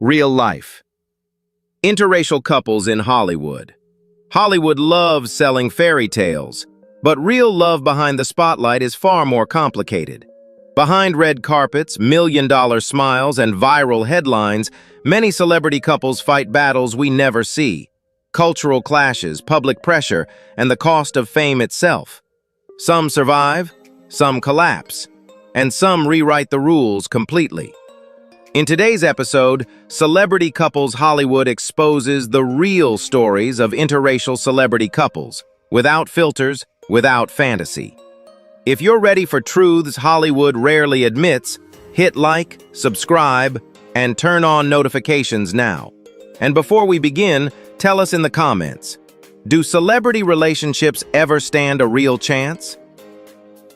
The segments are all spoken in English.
Real life. Interracial couples in Hollywood. Hollywood loves selling fairy tales, but real love behind the spotlight is far more complicated. Behind red carpets, million-dollar smiles, and viral headlines, many celebrity couples fight battles we never see. Cultural clashes, public pressure, and the cost of fame itself. Some survive, some collapse, and some rewrite the rules completely. In today's episode, Celebrity Couples Hollywood exposes the real stories of interracial celebrity couples, without filters, without fantasy. If you're ready for truths Hollywood rarely admits, hit like, subscribe, and turn on notifications now. And before we begin, tell us in the comments, do celebrity relationships ever stand a real chance?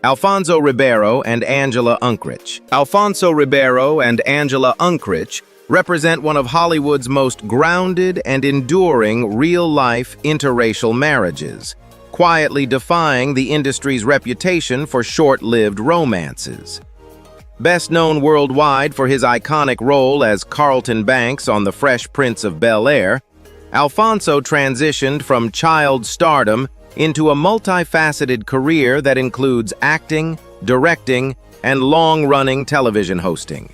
Alfonso Ribeiro and Angela Unkrich. Alfonso Ribeiro and Angela Unkrich represent one of Hollywood's most grounded and enduring real-life interracial marriages, quietly defying the industry's reputation for short-lived romances. Best known worldwide for his iconic role as Carlton Banks on The Fresh Prince of Bel-Air, Alfonso transitioned from child stardom into a multifaceted career that includes acting, directing, and long-running television hosting.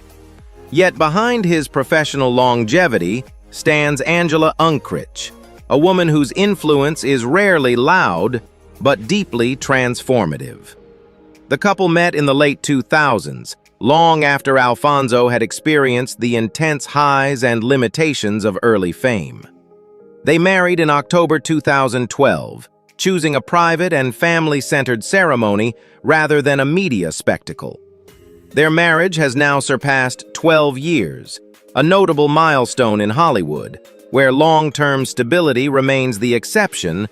Yet behind his professional longevity stands Angela Unkrich, a woman whose influence is rarely loud, but deeply transformative. The couple met in the late 2000s, long after Alfonso had experienced the intense highs and limitations of early fame. They married in October 2012, choosing a private and family-centered ceremony rather than a media spectacle. Their marriage has now surpassed 12 years, a notable milestone in Hollywood, where long-term stability remains the exception.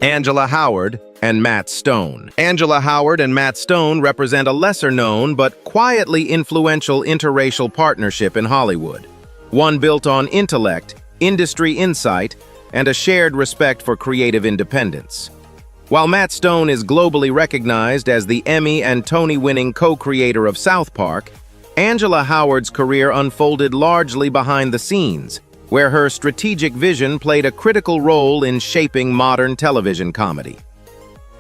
Angela Howard and Matt Stone. Angela Howard and Matt Stone represent a lesser-known but quietly influential interracial partnership in Hollywood, one built on intellect, industry insight, and a shared respect for creative independence. While Matt Stone is globally recognized as the Emmy and Tony-winning co-creator of South Park, Angela Howard's career unfolded largely behind the scenes, where her strategic vision played a critical role in shaping modern television comedy.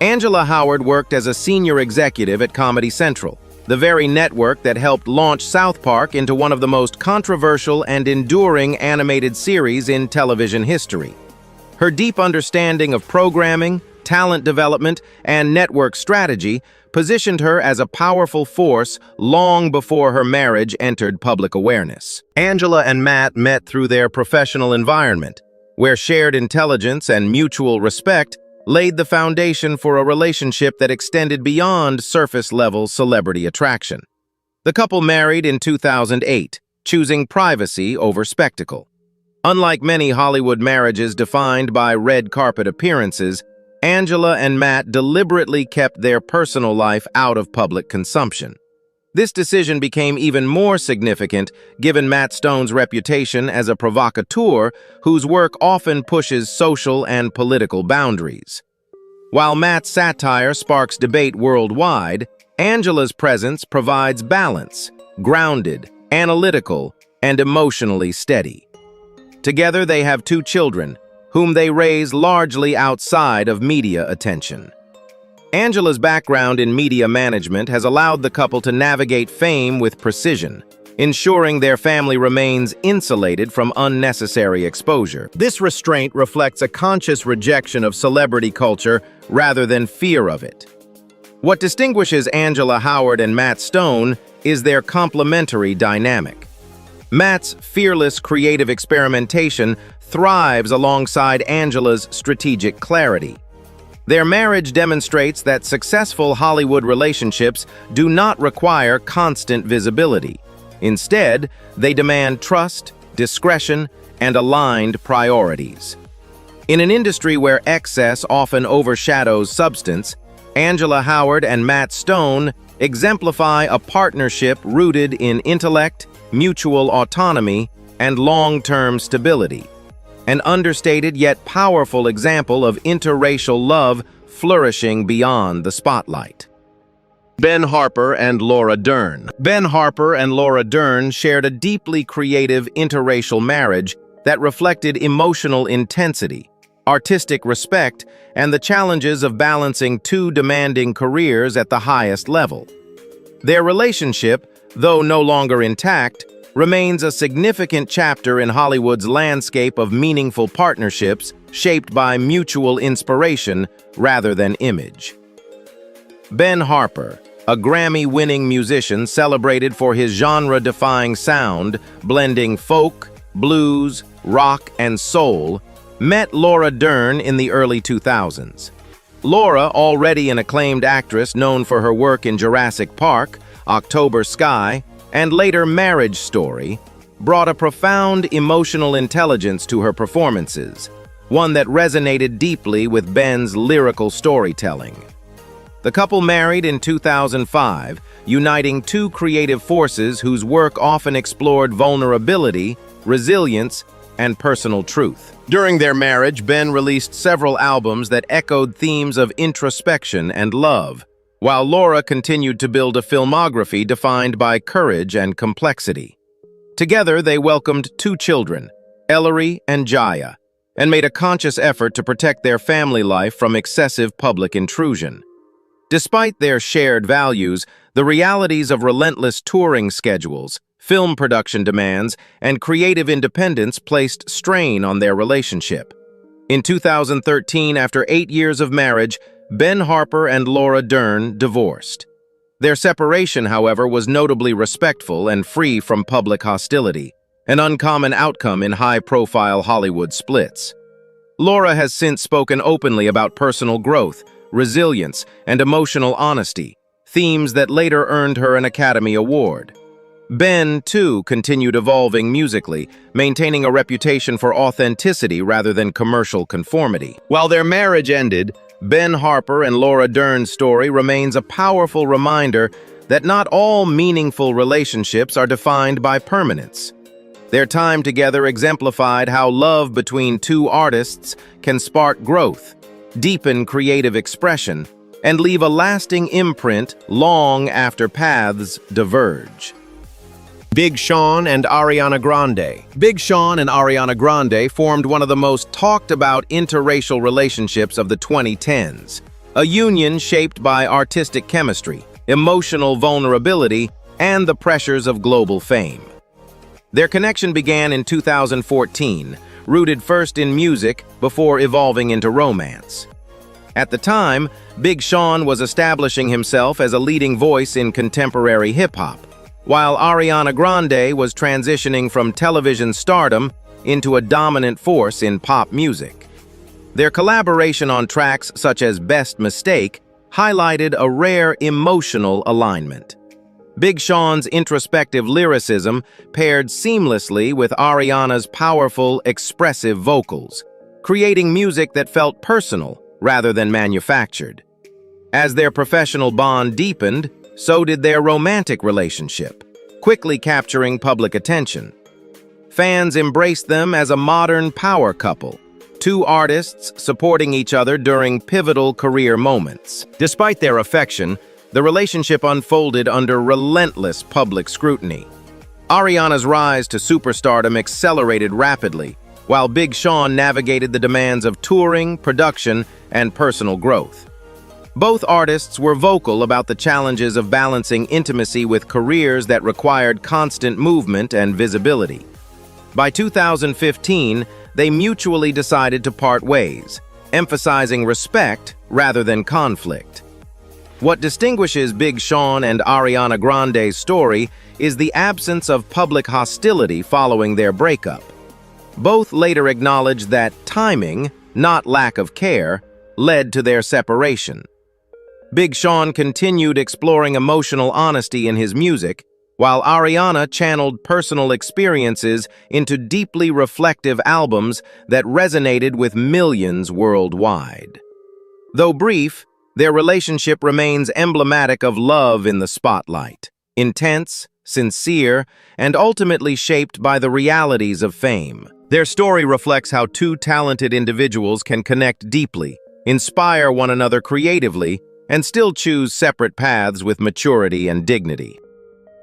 Angela Howard worked as a senior executive at Comedy Central, the very network that helped launch South Park into one of the most controversial and enduring animated series in television history. Her deep understanding of programming, talent development, and network strategy positioned her as a powerful force long before her marriage entered public awareness. Angela and Matt met through their professional environment, where shared intelligence and mutual respect laid the foundation for a relationship that extended beyond surface-level celebrity attraction. The couple married in 2008, choosing privacy over spectacle. Unlike many Hollywood marriages defined by red carpet appearances, Angela and Matt deliberately kept their personal life out of public consumption. This decision became even more significant given Matt Stone's reputation as a provocateur whose work often pushes social and political boundaries. While Matt's satire sparks debate worldwide, Angela's presence provides balance, grounded, analytical, and emotionally steady. Together they have 2 children, whom they raise largely outside of media attention. Angela's background in media management has allowed the couple to navigate fame with precision, ensuring their family remains insulated from unnecessary exposure. This restraint reflects a conscious rejection of celebrity culture rather than fear of it. What distinguishes Angela Howard and Matt Stone is their complementary dynamic. Matt's fearless creative experimentation thrives alongside Angela's strategic clarity. Their marriage demonstrates that successful Hollywood relationships do not require constant visibility. Instead, they demand trust, discretion, and aligned priorities. In an industry where excess often overshadows substance, Angela Howard and Matt Stone exemplify a partnership rooted in intellect, mutual autonomy, and long-term stability. An understated yet powerful example of interracial love flourishing beyond the spotlight. Ben Harper and Laura Dern. Ben Harper and Laura Dern shared a deeply creative interracial marriage that reflected emotional intensity, artistic respect, and the challenges of balancing two demanding careers at the highest level. Their relationship, though no longer intact, remains a significant chapter in Hollywood's landscape of meaningful partnerships shaped by mutual inspiration rather than image. Ben Harper, a Grammy-winning musician celebrated for his genre-defying sound, blending folk, blues, rock, and soul, met Laura Dern in the early 2000s. Laura, already an acclaimed actress known for her work in Jurassic Park, October Sky, and later Marriage Story, brought a profound emotional intelligence to her performances, one that resonated deeply with Ben's lyrical storytelling. The couple married in 2005, uniting two creative forces whose work often explored vulnerability, resilience, and personal truth. During their marriage, Ben released several albums that echoed themes of introspection and love, while Laura continued to build a filmography defined by courage and complexity. Together, they welcomed two children, Ellery and Jaya, and made a conscious effort to protect their family life from excessive public intrusion. Despite their shared values, the realities of relentless touring schedules, film production demands, and creative independence placed strain on their relationship. In 2013, after 8 years of marriage, Ben Harper and Laura Dern divorced. Their separation, however, was notably respectful and free from public hostility, an uncommon outcome in high-profile Hollywood splits. Laura has since spoken openly about personal growth, resilience, and emotional honesty, themes that later earned her an Academy Award. Ben, too, continued evolving musically, maintaining a reputation for authenticity rather than commercial conformity. While their marriage ended, Ben Harper and Laura Dern's story remains a powerful reminder that not all meaningful relationships are defined by permanence. Their time together exemplified how love between two artists can spark growth, deepen creative expression, and leave a lasting imprint long after paths diverge. Big Sean and Ariana Grande. Big Sean and Ariana Grande formed one of the most talked-about interracial relationships of the 2010s, a union shaped by artistic chemistry, emotional vulnerability, and the pressures of global fame. Their connection began in 2014, rooted first in music before evolving into romance. At the time, Big Sean was establishing himself as a leading voice in contemporary hip-hop, while Ariana Grande was transitioning from television stardom into a dominant force in pop music. Their collaboration on tracks such as Best Mistake highlighted a rare emotional alignment. Big Sean's introspective lyricism paired seamlessly with Ariana's powerful, expressive vocals, creating music that felt personal rather than manufactured. As their professional bond deepened, so did their romantic relationship, quickly capturing public attention. Fans embraced them as a modern power couple, two artists supporting each other during pivotal career moments. Despite their affection, the relationship unfolded under relentless public scrutiny. Ariana's rise to superstardom accelerated rapidly, while Big Sean navigated the demands of touring, production, and personal growth. Both artists were vocal about the challenges of balancing intimacy with careers that required constant movement and visibility. By 2015, they mutually decided to part ways, emphasizing respect rather than conflict. What distinguishes Big Sean and Ariana Grande's story is the absence of public hostility following their breakup. Both later acknowledged that timing, not lack of care, led to their separation. Big Sean continued exploring emotional honesty in his music, while Ariana channeled personal experiences into deeply reflective albums that resonated with millions worldwide. Though brief, their relationship remains emblematic of love in the spotlight, intense, sincere, and ultimately shaped by the realities of fame. Their story reflects how two talented individuals can connect deeply, inspire one another creatively, and still choose separate paths with maturity and dignity.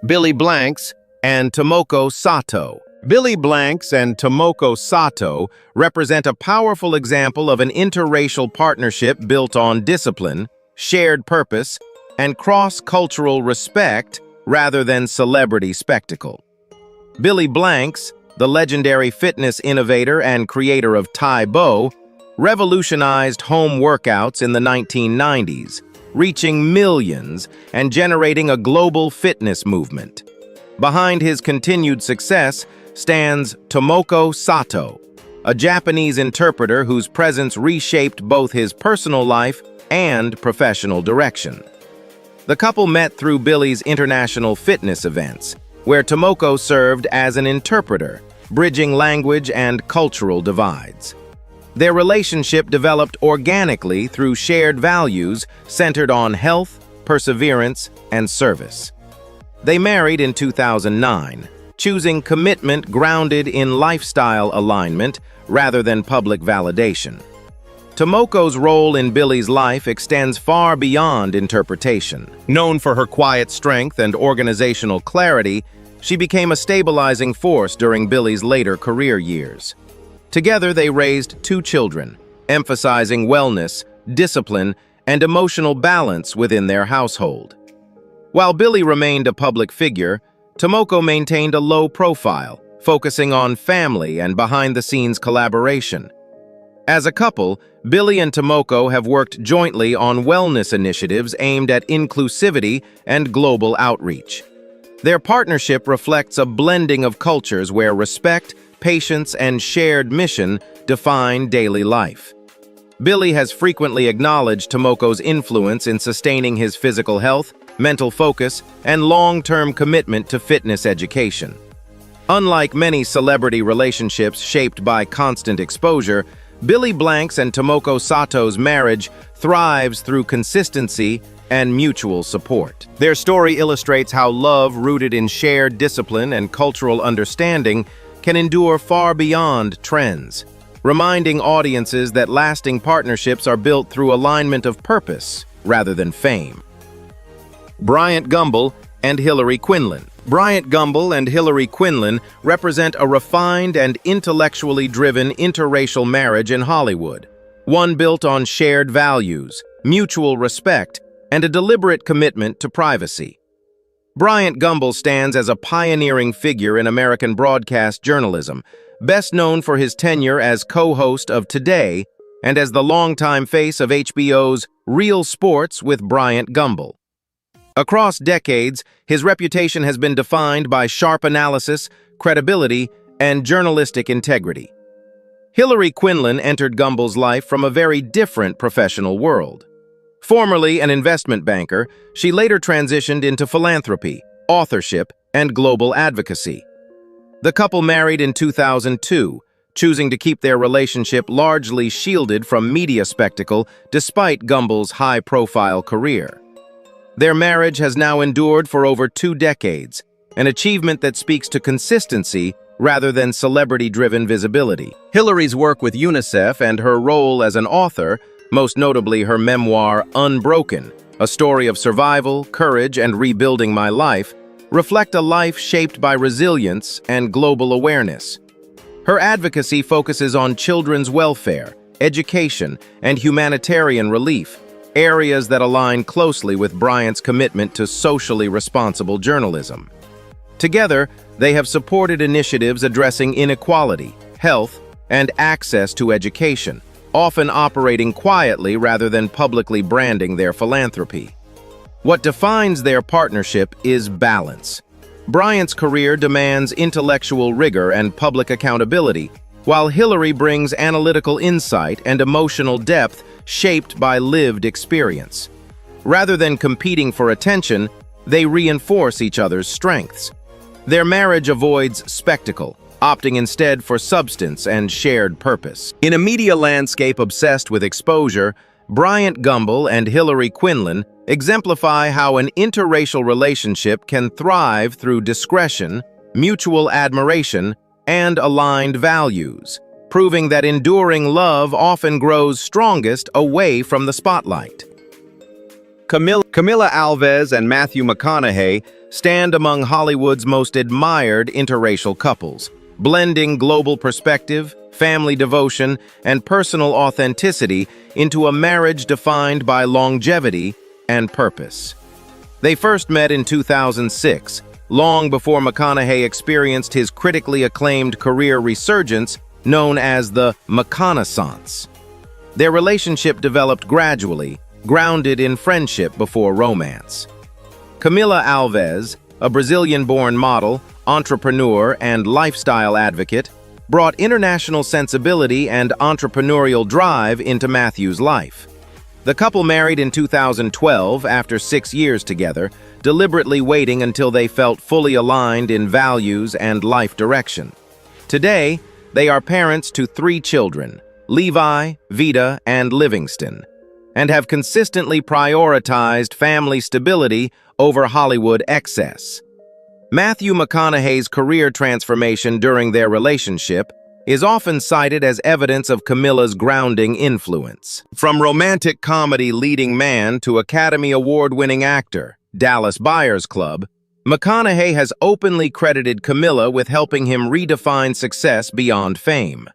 Billy Blanks and Tomoko Sato. Billy Blanks and Tomoko Sato represent a powerful example of an interracial partnership built on discipline, shared purpose, and cross-cultural respect rather than celebrity spectacle. Billy Blanks, the legendary fitness innovator and creator of Tae Bo, revolutionized home workouts in the 1990s, reaching millions and generating a global fitness movement. Behind his continued success stands Tomoko Sato, a Japanese interpreter whose presence reshaped both his personal life and professional direction. The couple met through Billy's international fitness events, where Tomoko served as an interpreter, bridging language and cultural divides. Their relationship developed organically through shared values centered on health, perseverance, and service. They married in 2009, choosing commitment grounded in lifestyle alignment rather than public validation. Tomoko's role in Billy's life extends far beyond interpretation. Known for her quiet strength and organizational clarity, she became a stabilizing force during Billy's later career years. Together, they raised 2 children, emphasizing wellness, discipline, and emotional balance within their household. While Billy remained a public figure, Tomoko maintained a low profile, focusing on family and behind-the-scenes collaboration. As a couple, Billy and Tomoko have worked jointly on wellness initiatives aimed at inclusivity and global outreach. Their partnership reflects a blending of cultures where respect, patience, and shared mission define daily life. Billy has frequently acknowledged Tomoko's influence in sustaining his physical health, mental focus, and long-term commitment to fitness education. Unlike many celebrity relationships shaped by constant exposure, Billy Blanks and Tomoko Sato's marriage thrives through consistency and mutual support. Their story illustrates how love rooted in shared discipline and cultural understanding can endure far beyond trends, reminding audiences that lasting partnerships are built through alignment of purpose rather than fame. Bryant Gumbel and Hillary Quinlan. Bryant Gumbel and Hillary Quinlan represent a refined and intellectually driven interracial marriage in Hollywood, one built on shared values, mutual respect, and a deliberate commitment to privacy. Bryant Gumbel stands as a pioneering figure in American broadcast journalism, best known for his tenure as co-host of Today and as the longtime face of HBO's Real Sports with Bryant Gumbel. Across decades, his reputation has been defined by sharp analysis, credibility, and journalistic integrity. Hillary Quinlan entered Gumbel's life from a very different professional world. Formerly an investment banker, she later transitioned into philanthropy, authorship, and global advocacy. The couple married in 2002, choosing to keep their relationship largely shielded from media spectacle despite Gumbel's high-profile career. Their marriage has now endured for over 2 decades, an achievement that speaks to consistency rather than celebrity-driven visibility. Hillary's work with UNICEF and her role as an author, most notably her memoir Unbroken, a story of survival, courage, and rebuilding my life, reflect a life shaped by resilience and global awareness. Her advocacy focuses on children's welfare, education, and humanitarian relief, areas that align closely with Bryant's commitment to socially responsible journalism. Together, they have supported initiatives addressing inequality, health, and access to education, often operating quietly rather than publicly branding their philanthropy. What defines their partnership is balance. Bryant's career demands intellectual rigor and public accountability, while Hillary brings analytical insight and emotional depth shaped by lived experience. Rather than competing for attention, they reinforce each other's strengths. Their marriage avoids spectacle, opting instead for substance and shared purpose. In a media landscape obsessed with exposure, Bryant Gumbel and Hillary Quinlan exemplify how an interracial relationship can thrive through discretion, mutual admiration, and aligned values, proving that enduring love often grows strongest away from the spotlight. Camila Alves and Matthew McConaughey stand among Hollywood's most admired interracial couples, blending global perspective, family devotion, and personal authenticity into a marriage defined by longevity and purpose. They first met in 2006, long before McConaughey experienced his critically acclaimed career resurgence known as the McConaissance. Their relationship developed gradually, grounded in friendship before romance. Camila Alves, a Brazilian-born model, entrepreneur, and lifestyle advocate, brought international sensibility and entrepreneurial drive into Matthew's life. The couple married in 2012 after 6 years together, deliberately waiting until they felt fully aligned in values and life direction. Today, they are parents to 3 children, Levi, Vita, and Livingston, and have consistently prioritized family stability over Hollywood excess. Matthew McConaughey's career transformation during their relationship is often cited as evidence of Camila's grounding influence. From romantic comedy leading man to Academy Award-winning actor, Dallas Buyers Club, McConaughey has openly credited Camila with helping him redefine success beyond fame.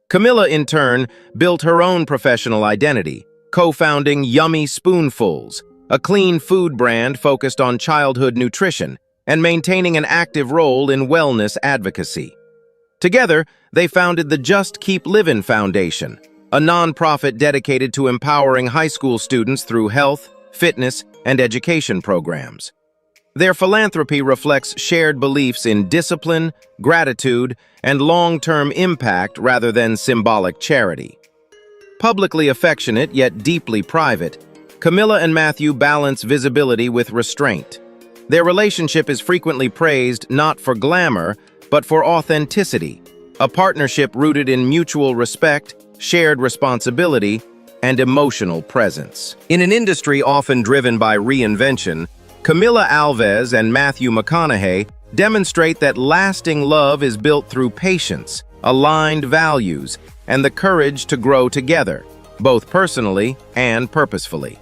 Camila, in turn, built her own professional identity, co-founding Yummy Spoonfuls, a clean food brand focused on childhood nutrition, and maintaining an active role in wellness advocacy. Together, they founded the Just Keep Livin' Foundation, a nonprofit dedicated to empowering high school students through health, fitness, and education programs. Their philanthropy reflects shared beliefs in discipline, gratitude, and long-term impact rather than symbolic charity. Publicly affectionate yet deeply private, Camila and Matthew balance visibility with restraint. Their relationship is frequently praised not for glamour, but for authenticity, a partnership rooted in mutual respect, shared responsibility, and emotional presence. In an industry often driven by reinvention, Camila Alves and Matthew McConaughey demonstrate that lasting love is built through patience, aligned values, and the courage to grow together, both personally and purposefully.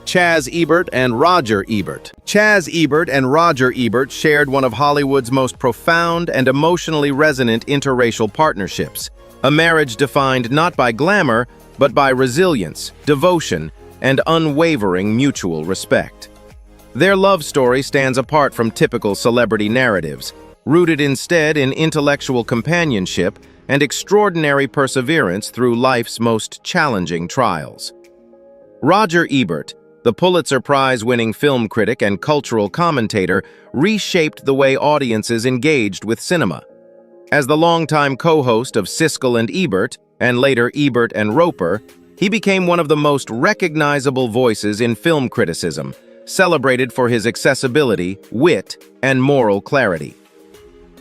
Chaz Ebert and Roger Ebert. Chaz Ebert and Roger Ebert shared one of Hollywood's most profound and emotionally resonant interracial partnerships, a marriage defined not by glamour, but by resilience, devotion, and unwavering mutual respect. Their love story stands apart from typical celebrity narratives, rooted instead in intellectual companionship and extraordinary perseverance through life's most challenging trials. Roger Ebert, the Pulitzer Prize-winning film critic and cultural commentator, reshaped the way audiences engaged with cinema. As the longtime co-host of Siskel and Ebert, and later Ebert and Roper, he became one of the most recognizable voices in film criticism, celebrated for his accessibility, wit, and moral clarity.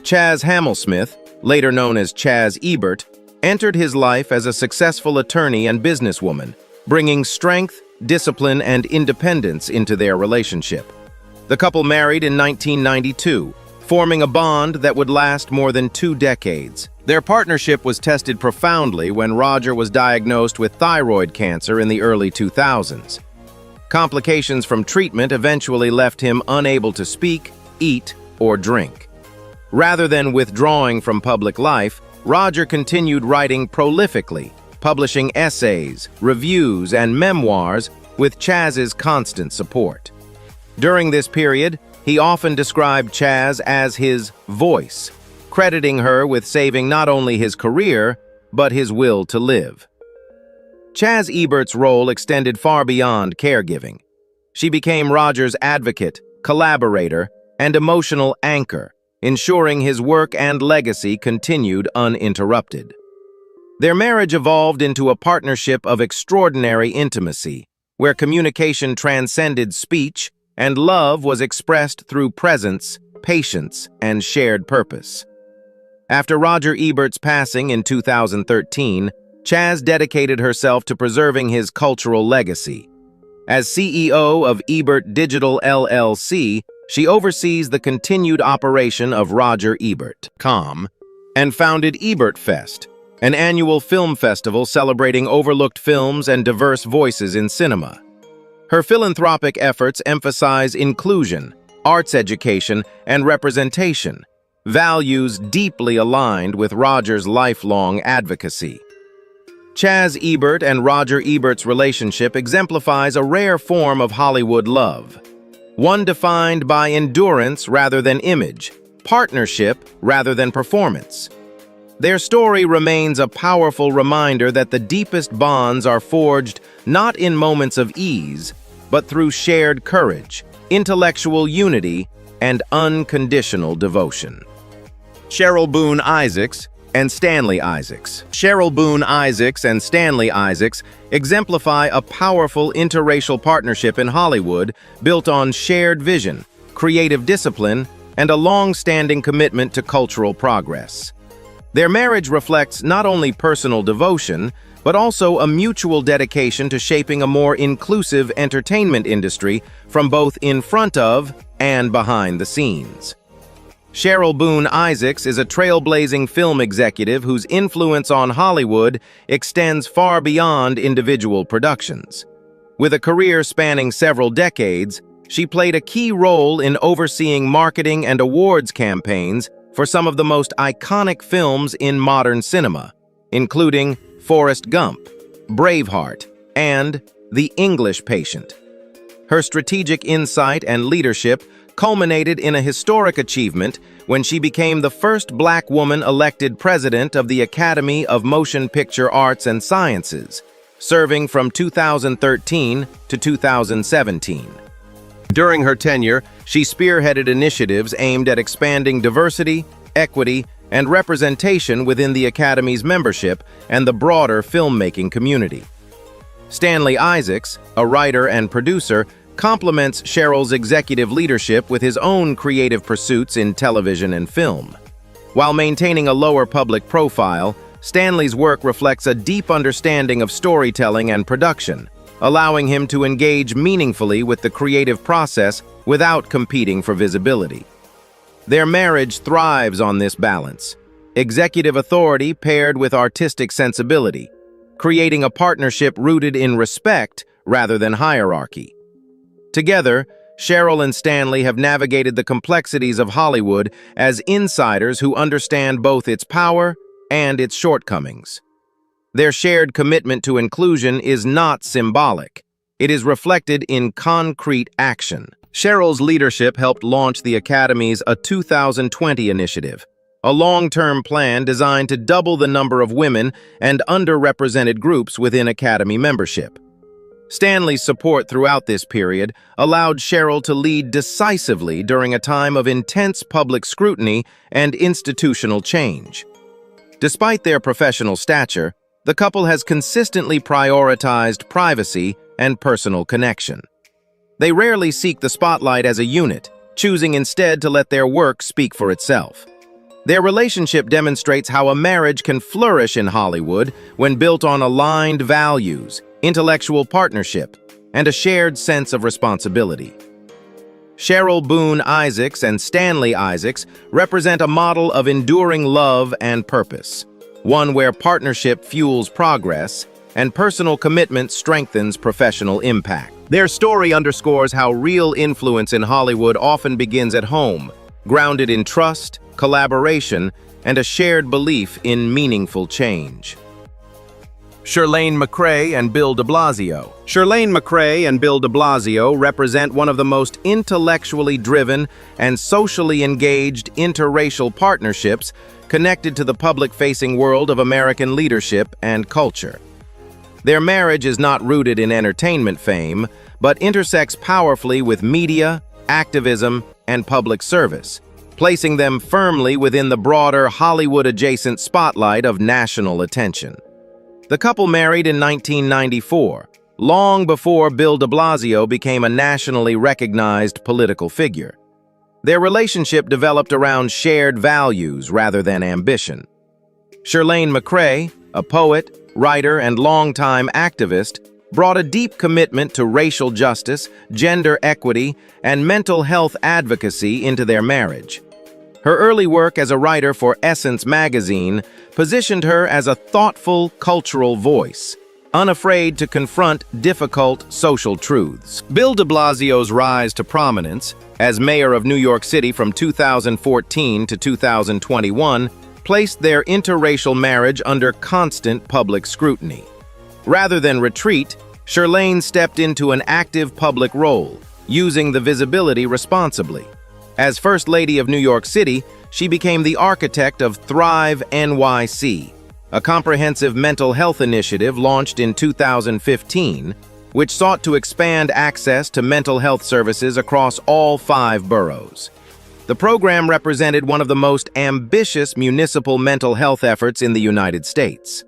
Chaz Hamelsmith, later known as Chaz Ebert, entered his life as a successful attorney and businesswoman, bringing strength, discipline, and independence into their relationship. The couple married in 1992, forming a bond that would last more than 2 decades. Their partnership was tested profoundly when Roger was diagnosed with thyroid cancer in the early 2000s. Complications from treatment eventually left him unable to speak, eat, or drink. Rather than withdrawing from public life, Roger continued writing prolifically, publishing essays, reviews, and memoirs with Chaz's constant support. During this period, he often described Chaz as his voice, crediting her with saving not only his career, but his will to live. Chaz Ebert's role extended far beyond caregiving. She became Roger's advocate, collaborator, and emotional anchor, ensuring his work and legacy continued uninterrupted. Their marriage evolved into a partnership of extraordinary intimacy, where communication transcended speech and love was expressed through presence, patience, and shared purpose. After Roger Ebert's passing in 2013, Chaz dedicated herself to preserving his cultural legacy. As CEO of Ebert Digital LLC, she oversees the continued operation of Roger Ebert.com and founded Ebert Fest, an annual film festival celebrating overlooked films and diverse voices in cinema. Her philanthropic efforts emphasize inclusion, arts education, and representation, values deeply aligned with Roger's lifelong advocacy. Chaz Ebert and Roger Ebert's relationship exemplifies a rare form of Hollywood love, one defined by endurance rather than image, partnership rather than performance. Their story remains a powerful reminder that the deepest bonds are forged not in moments of ease, but through shared courage, intellectual unity, and unconditional devotion. Cheryl Boone Isaacs and Stanley Isaacs. Cheryl Boone Isaacs and Stanley Isaacs exemplify a powerful interracial partnership in Hollywood built on shared vision, creative discipline, and a long-standing commitment to cultural progress. Their marriage reflects not only personal devotion, but also a mutual dedication to shaping a more inclusive entertainment industry from both in front of and behind the scenes. Cheryl Boone Isaacs is a trailblazing film executive whose influence on Hollywood extends far beyond individual productions. With a career spanning several decades, she played a key role in overseeing marketing and awards campaigns for some of the most iconic films in modern cinema, including Forrest Gump, Braveheart, and The English Patient. Her strategic insight and leadership culminated in a historic achievement when she became the first Black woman elected president of the Academy of Motion Picture Arts and Sciences, serving from 2013 to 2017. During her tenure, she spearheaded initiatives aimed at expanding diversity, equity, and representation within the Academy's membership and the broader filmmaking community. Stanley Isaacs, a writer and producer, complements Cheryl's executive leadership with his own creative pursuits in television and film. While maintaining a lower public profile, Stanley's work reflects a deep understanding of storytelling and production, allowing him to engage meaningfully with the creative process without competing for visibility. Their marriage thrives on this balance, executive authority paired with artistic sensibility, creating a partnership rooted in respect rather than hierarchy. Together, Cheryl and Stanley have navigated the complexities of Hollywood as insiders who understand both its power and its shortcomings. Their shared commitment to inclusion is not symbolic. It is reflected in concrete action. Cheryl's leadership helped launch the Academy's A 2020 initiative, a long-term plan designed to double the number of women and underrepresented groups within Academy membership. Stanley's support throughout this period allowed Cheryl to lead decisively during a time of intense public scrutiny and institutional change. Despite their professional stature, the couple has consistently prioritized privacy and personal connection. They rarely seek the spotlight as a unit, choosing instead to let their work speak for itself. Their relationship demonstrates how a marriage can flourish in Hollywood when built on aligned values, intellectual partnership, and a shared sense of responsibility. Cheryl Boone Isaacs and Stanley Isaacs represent a model of enduring love and purpose, one where partnership fuels progress and personal commitment strengthens professional impact. Their story underscores how real influence in Hollywood often begins at home, grounded in trust, collaboration, and a shared belief in meaningful change. Shirlane McRae and Bill de Blasio. Shirlane McRae and Bill de Blasio represent one of the most intellectually driven and socially engaged interracial partnerships connected to the public-facing world of American leadership and culture. Their marriage is not rooted in entertainment fame, but intersects powerfully with media, activism, and public service, placing them firmly within the broader Hollywood-adjacent spotlight of national attention. The couple married in 1994, long before Bill de Blasio became a nationally recognized political figure. Their relationship developed around shared values rather than ambition. Shirlane McRae, a poet, writer, and longtime activist, brought a deep commitment to racial justice, gender equity, and mental health advocacy into their marriage. Her early work as a writer for Essence magazine positioned her as a thoughtful cultural voice, unafraid to confront difficult social truths. Bill de Blasio's rise to prominence as mayor of New York City from 2014 to 2021 placed their interracial marriage under constant public scrutiny. Rather than retreat, Chirlane stepped into an active public role, using the visibility responsibly. As First Lady of New York City, she became the architect of Thrive NYC, a comprehensive mental health initiative launched in 2015, which sought to expand access to mental health services across all 5 boroughs. The program represented one of the most ambitious municipal mental health efforts in the United States.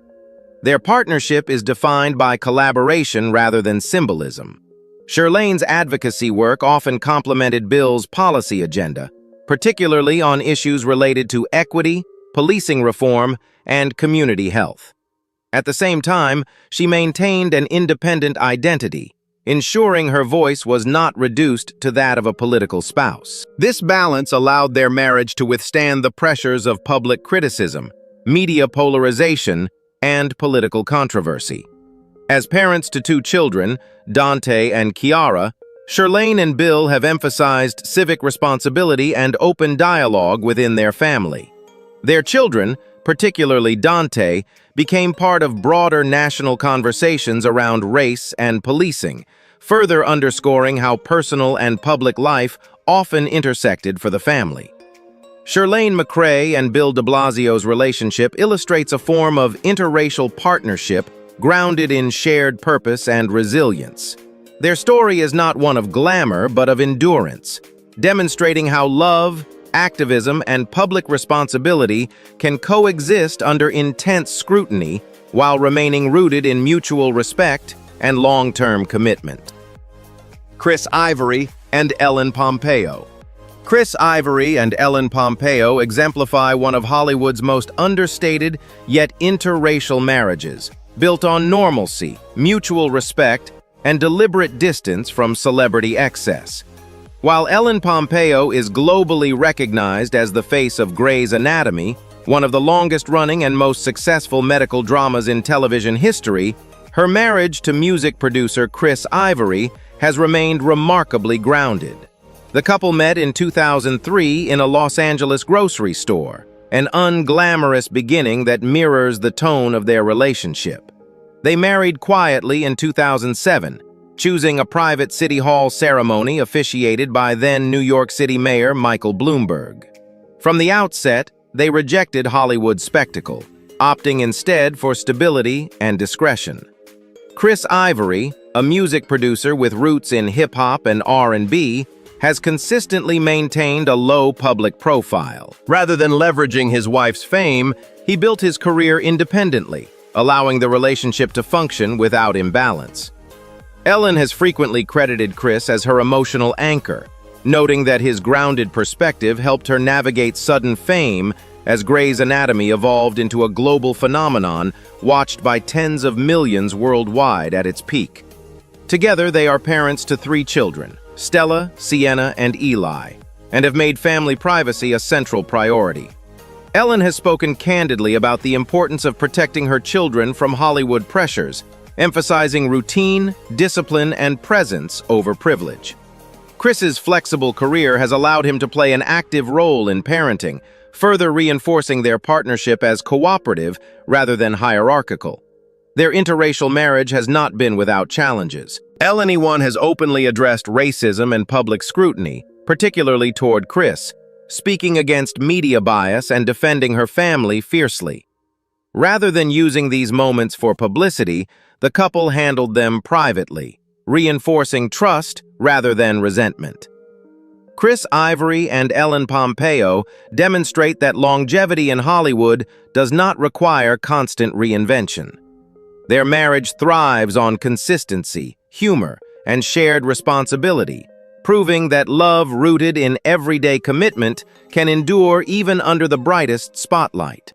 Their partnership is defined by collaboration rather than symbolism. Chirlane's advocacy work often complemented Bill's policy agenda, particularly on issues related to equity, policing reform, and community health. At the same time, she maintained an independent identity, ensuring her voice was not reduced to that of a political spouse. This balance allowed their marriage to withstand the pressures of public criticism, media polarization, and political controversy. As parents to 2 children, Dante and Kiara, Chirlane and Bill have emphasized civic responsibility and open dialogue within their family. Their children, particularly Dante, became part of broader national conversations around race and policing, further underscoring how personal and public life often intersected for the family. Chirlane McCray and Bill de Blasio's relationship illustrates a form of interracial partnership grounded in shared purpose and resilience. Their story is not one of glamour, but of endurance, demonstrating how love, activism, and public responsibility can coexist under intense scrutiny while remaining rooted in mutual respect and long-term commitment. Chris Ivory and Ellen Pompeo. Chris Ivory and Ellen Pompeo exemplify one of Hollywood's most understated yet interracial marriages, built on normalcy, mutual respect, and deliberate distance from celebrity excess. While Ellen Pompeo is globally recognized as the face of Grey's Anatomy, one of the longest-running and most successful medical dramas in television history, her marriage to music producer Chris Ivory has remained remarkably grounded. The couple met in 2003 in a Los Angeles grocery store, an unglamorous beginning that mirrors the tone of their relationship. They married quietly in 2007, choosing a private City Hall ceremony officiated by then New York City Mayor Michael Bloomberg. From the outset, they rejected Hollywood spectacle, opting instead for stability and discretion. Chris Ivory, a music producer with roots in hip-hop and R&B, has consistently maintained a low public profile. Rather than leveraging his wife's fame, he built his career independently, allowing the relationship to function without imbalance. Ellen has frequently credited Chris as her emotional anchor, noting that his grounded perspective helped her navigate sudden fame as Grey's Anatomy evolved into a global phenomenon watched by tens of millions worldwide at its peak. Together, they are parents to 3 children, Stella, Sienna, and Eli, and have made family privacy a central priority. Ellen has spoken candidly about the importance of protecting her children from Hollywood pressures, emphasizing routine, discipline, and presence over privilege. Chris's flexible career has allowed him to play an active role in parenting, further reinforcing their partnership as cooperative rather than hierarchical. Their interracial marriage has not been without challenges. Ellen has openly addressed racism and public scrutiny, particularly toward Chris, speaking against media bias and defending her family fiercely. Rather than using these moments for publicity, the couple handled them privately, reinforcing trust rather than resentment. Chris Ivory and Ellen Pompeo demonstrate that longevity in Hollywood does not require constant reinvention. Their marriage thrives on consistency, humor, and shared responsibility, proving that love rooted in everyday commitment can endure even under the brightest spotlight.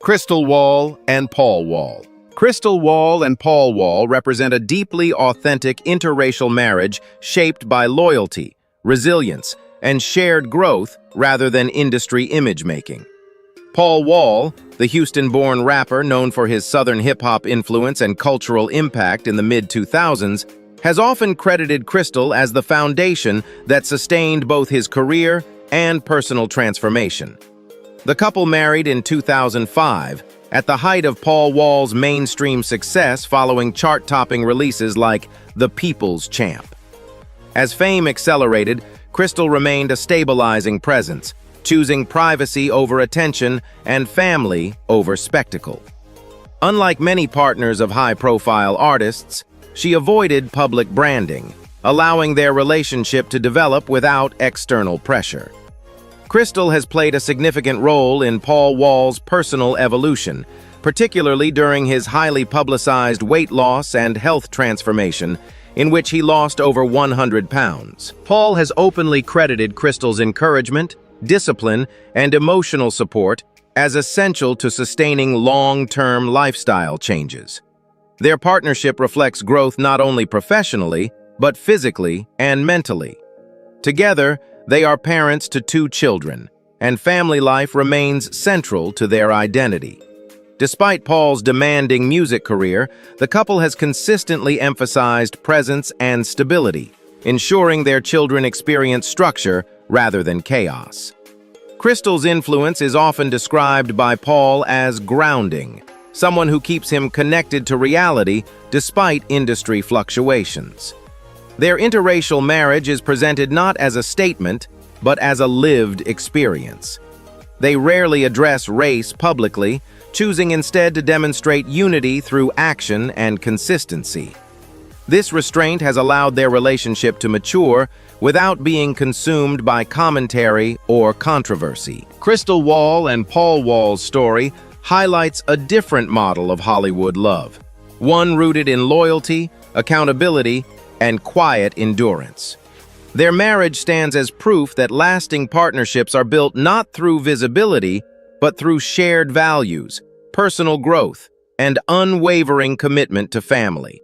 Crystal Wall and Paul Wall. Crystal Wall and Paul Wall represent a deeply authentic interracial marriage shaped by loyalty, resilience, and shared growth rather than industry image-making. Paul Wall, the Houston-born rapper known for his Southern hip-hop influence and cultural impact in the mid-2000s, has often credited Crystal as the foundation that sustained both his career and personal transformation. The couple married in 2005, at the height of Paul Wall's mainstream success following chart-topping releases like The People's Champ. As fame accelerated, Crystal remained a stabilizing presence, choosing privacy over attention and family over spectacle. Unlike many partners of high-profile artists, she avoided public branding, allowing their relationship to develop without external pressure. Crystal has played a significant role in Paul Wall's personal evolution, particularly during his highly publicized weight loss and health transformation, in which he lost over 100 pounds. Paul has openly credited Crystal's encouragement, discipline, and emotional support as essential to sustaining long-term lifestyle changes. Their partnership reflects growth not only professionally, but physically and mentally. Together, they are parents to 2 children, and family life remains central to their identity. Despite Paul's demanding music career, the couple has consistently emphasized presence and stability, ensuring their children experience structure rather than chaos. Crystal's influence is often described by Paul as grounding, someone who keeps him connected to reality despite industry fluctuations. Their interracial marriage is presented not as a statement, but as a lived experience. They rarely address race publicly, choosing instead to demonstrate unity through action and consistency. This restraint has allowed their relationship to mature without being consumed by commentary or controversy. Crystal Wall and Paul Wall's story highlights a different model of Hollywood love, one rooted in loyalty, accountability, and quiet endurance. Their marriage stands as proof that lasting partnerships are built not through visibility, but through shared values, personal growth, and unwavering commitment to family.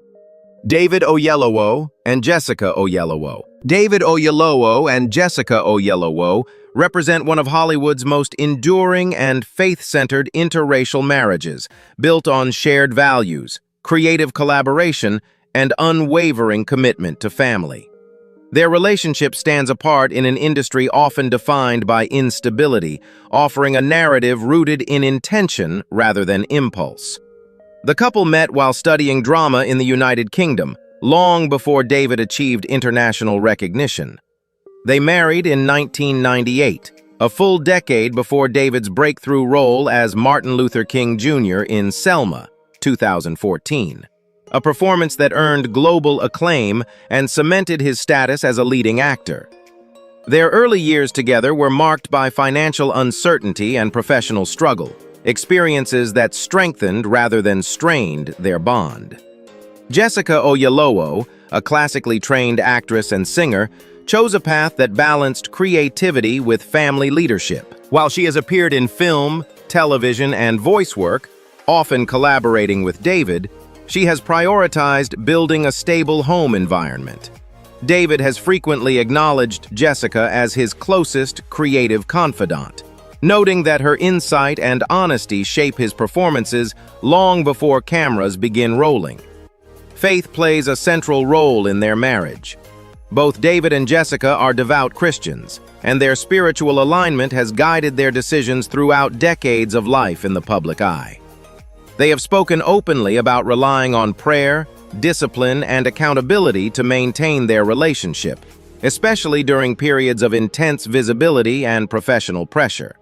David Oyelowo and Jessica Oyelowo. David Oyelowo and Jessica Oyelowo represent one of Hollywood's most enduring and faith-centered interracial marriages, built on shared values, creative collaboration, and unwavering commitment to family. Their relationship stands apart in an industry often defined by instability, offering a narrative rooted in intention rather than impulse. The couple met while studying drama in the United Kingdom, long before David achieved international recognition. They married in 1998, a full decade before David's breakthrough role as Martin Luther King Jr. in Selma, 2014, a performance that earned global acclaim and cemented his status as a leading actor. Their early years together were marked by financial uncertainty and professional struggle, experiences that strengthened rather than strained their bond. Jessica Oyelowo, a classically trained actress and singer, chose a path that balanced creativity with family leadership. While she has appeared in film, television, and voice work, often collaborating with David, she has prioritized building a stable home environment. David has frequently acknowledged Jessica as his closest creative confidant, noting that her insight and honesty shape his performances long before cameras begin rolling. Faith plays a central role in their marriage. Both David and Jessica are devout Christians, and their spiritual alignment has guided their decisions throughout decades of life in the public eye. They have spoken openly about relying on prayer, discipline, and accountability to maintain their relationship, especially during periods of intense visibility and professional pressure.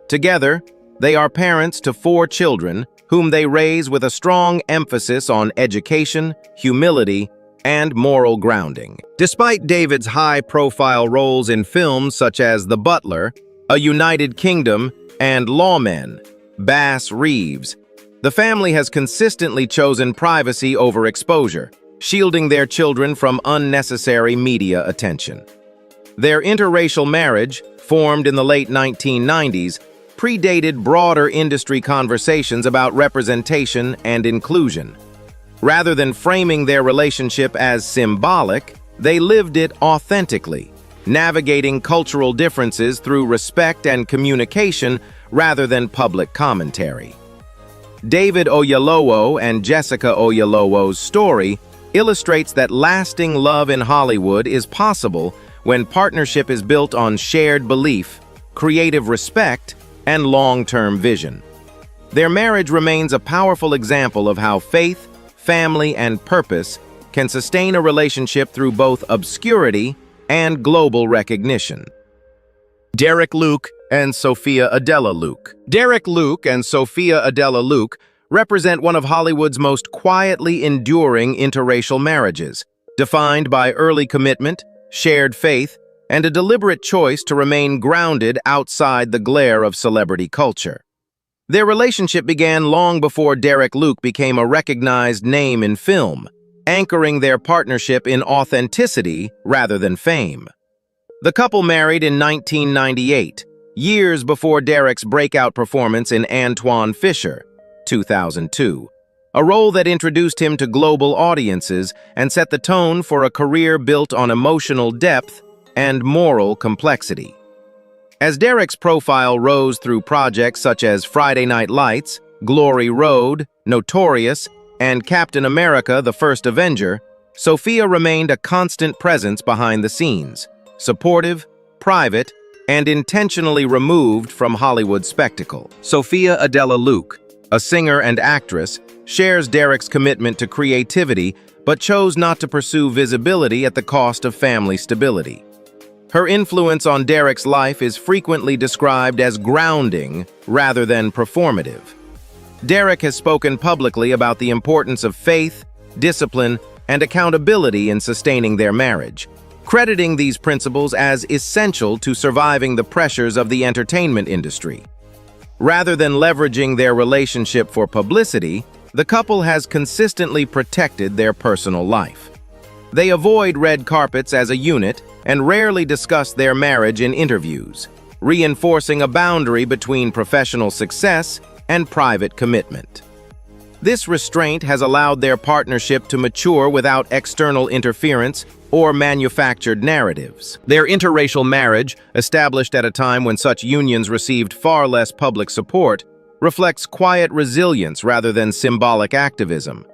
Together, they are parents to 4 children, whom they raise with a strong emphasis on education, humility, and moral grounding. Despite David's high-profile roles in films such as The Butler, A United Kingdom, and Lawmen, Bass Reeves, the family has consistently chosen privacy over exposure, shielding their children from unnecessary media attention. Their interracial marriage, formed in the late 1990s, predated broader industry conversations about representation and inclusion. Rather than framing their relationship as symbolic, they lived it authentically, navigating cultural differences through respect and communication rather than public commentary. David Oyelowo and Jessica Oyelowo's story illustrates that lasting love in Hollywood is possible when partnership is built on shared belief, creative respect, and long-term vision. Their marriage remains a powerful example of how faith, family, and purpose can sustain a relationship through both obscurity and global recognition. Derek Luke and Sophia Adela Luke. Derek Luke and Sophia Adela Luke represent one of Hollywood's most quietly enduring interracial marriages, defined by early commitment, shared faith, and a deliberate choice to remain grounded outside the glare of celebrity culture. Their relationship began long before Derek Luke became a recognized name in film, anchoring their partnership in authenticity rather than fame. The couple married in 1998, years before Derek's breakout performance in Antoine Fisher, 2002, a role that introduced him to global audiences and set the tone for a career built on emotional depth and moral complexity. As Derek's profile rose through projects such as Friday Night Lights, Glory Road, Notorious, and Captain America: The First Avenger, Sophia remained a constant presence behind the scenes, supportive, private, and intentionally removed from Hollywood spectacle. Sophia Adela Luke, a singer and actress, shares Derek's commitment to creativity but chose not to pursue visibility at the cost of family stability. Her influence on Derek's life is frequently described as grounding rather than performative. Derek has spoken publicly about the importance of faith, discipline, and accountability in sustaining their marriage, crediting these principles as essential to surviving the pressures of the entertainment industry. Rather than leveraging their relationship for publicity, the couple has consistently protected their personal life. They avoid red carpets as a unit and rarely discuss their marriage in interviews, reinforcing a boundary between professional success and private commitment. This restraint has allowed their partnership to mature without external interference or manufactured narratives. Their interracial marriage, established at a time when such unions received far less public support, reflects quiet resilience rather than symbolic activism.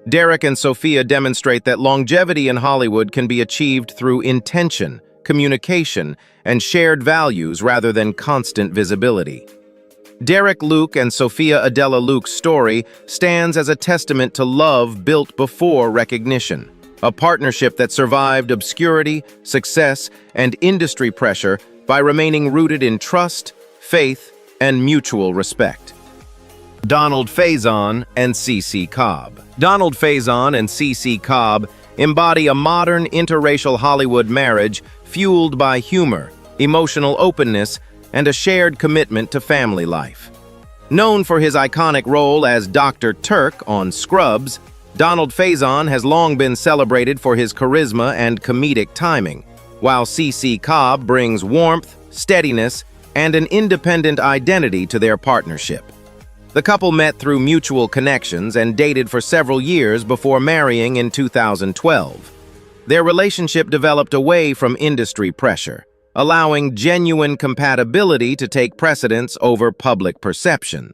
Derek and Sophia demonstrate that longevity in Hollywood can be achieved through intention, communication, and shared values rather than constant visibility. Derek Luke and Sophia Adela Luke's story stands as a testament to love built before recognition, a partnership that survived obscurity, success, and industry pressure by remaining rooted in trust, faith, and mutual respect. Donald Faison and CeCe Cobb. Donald Faison and CeCe Cobb embody a modern interracial Hollywood marriage fueled by humor, emotional openness, and a shared commitment to family life. Known for his iconic role as Dr. Turk on Scrubs, Donald Faison has long been celebrated for his charisma and comedic timing, while CeCe Cobb brings warmth, steadiness, and an independent identity to their partnership. The couple met through mutual connections and dated for several years before marrying in 2012. Their relationship developed away from industry pressure, allowing genuine compatibility to take precedence over public perception.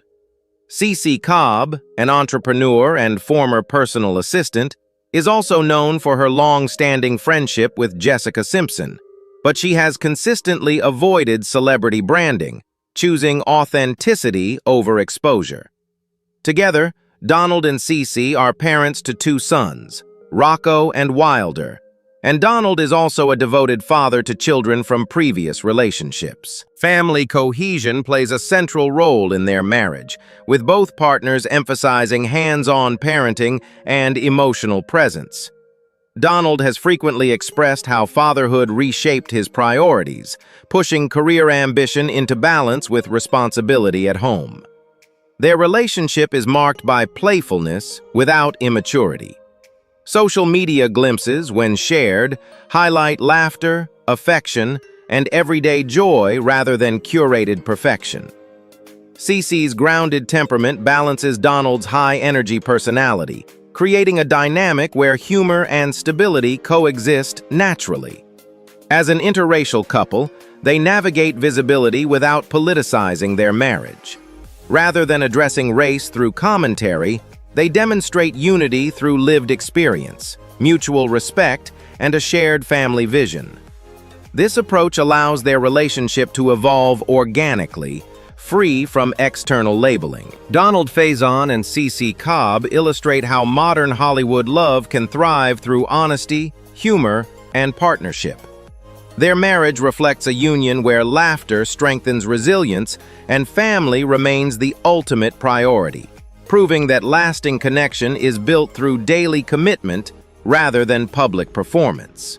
CeCe Cobb, an entrepreneur and former personal assistant, is also known for her long-standing friendship with Jessica Simpson, but she has consistently avoided celebrity branding, choosing authenticity over exposure. Together, Donald and CeCe are parents to two sons, Rocco and Wilder, and Donald is also a devoted father to children from previous relationships. Family cohesion plays a central role in their marriage, with both partners emphasizing hands-on parenting and emotional presence. Donald has frequently expressed how fatherhood reshaped his priorities, pushing career ambition into balance with responsibility at home. Their relationship is marked by playfulness without immaturity. Social media glimpses, when shared, highlight laughter, affection, and everyday joy rather than curated perfection. CeCe's grounded temperament balances Donald's high-energy personality, creating a dynamic where humor and stability coexist naturally. As an interracial couple, they navigate visibility without politicizing their marriage. Rather than addressing race through commentary, they demonstrate unity through lived experience, mutual respect, and a shared family vision. This approach allows their relationship to evolve organically, free from external labeling. Donald Faison and CeCe Cobb illustrate how modern Hollywood love can thrive through honesty, humor, and partnership. Their marriage reflects a union where laughter strengthens resilience and family remains the ultimate priority, proving that lasting connection is built through daily commitment rather than public performance.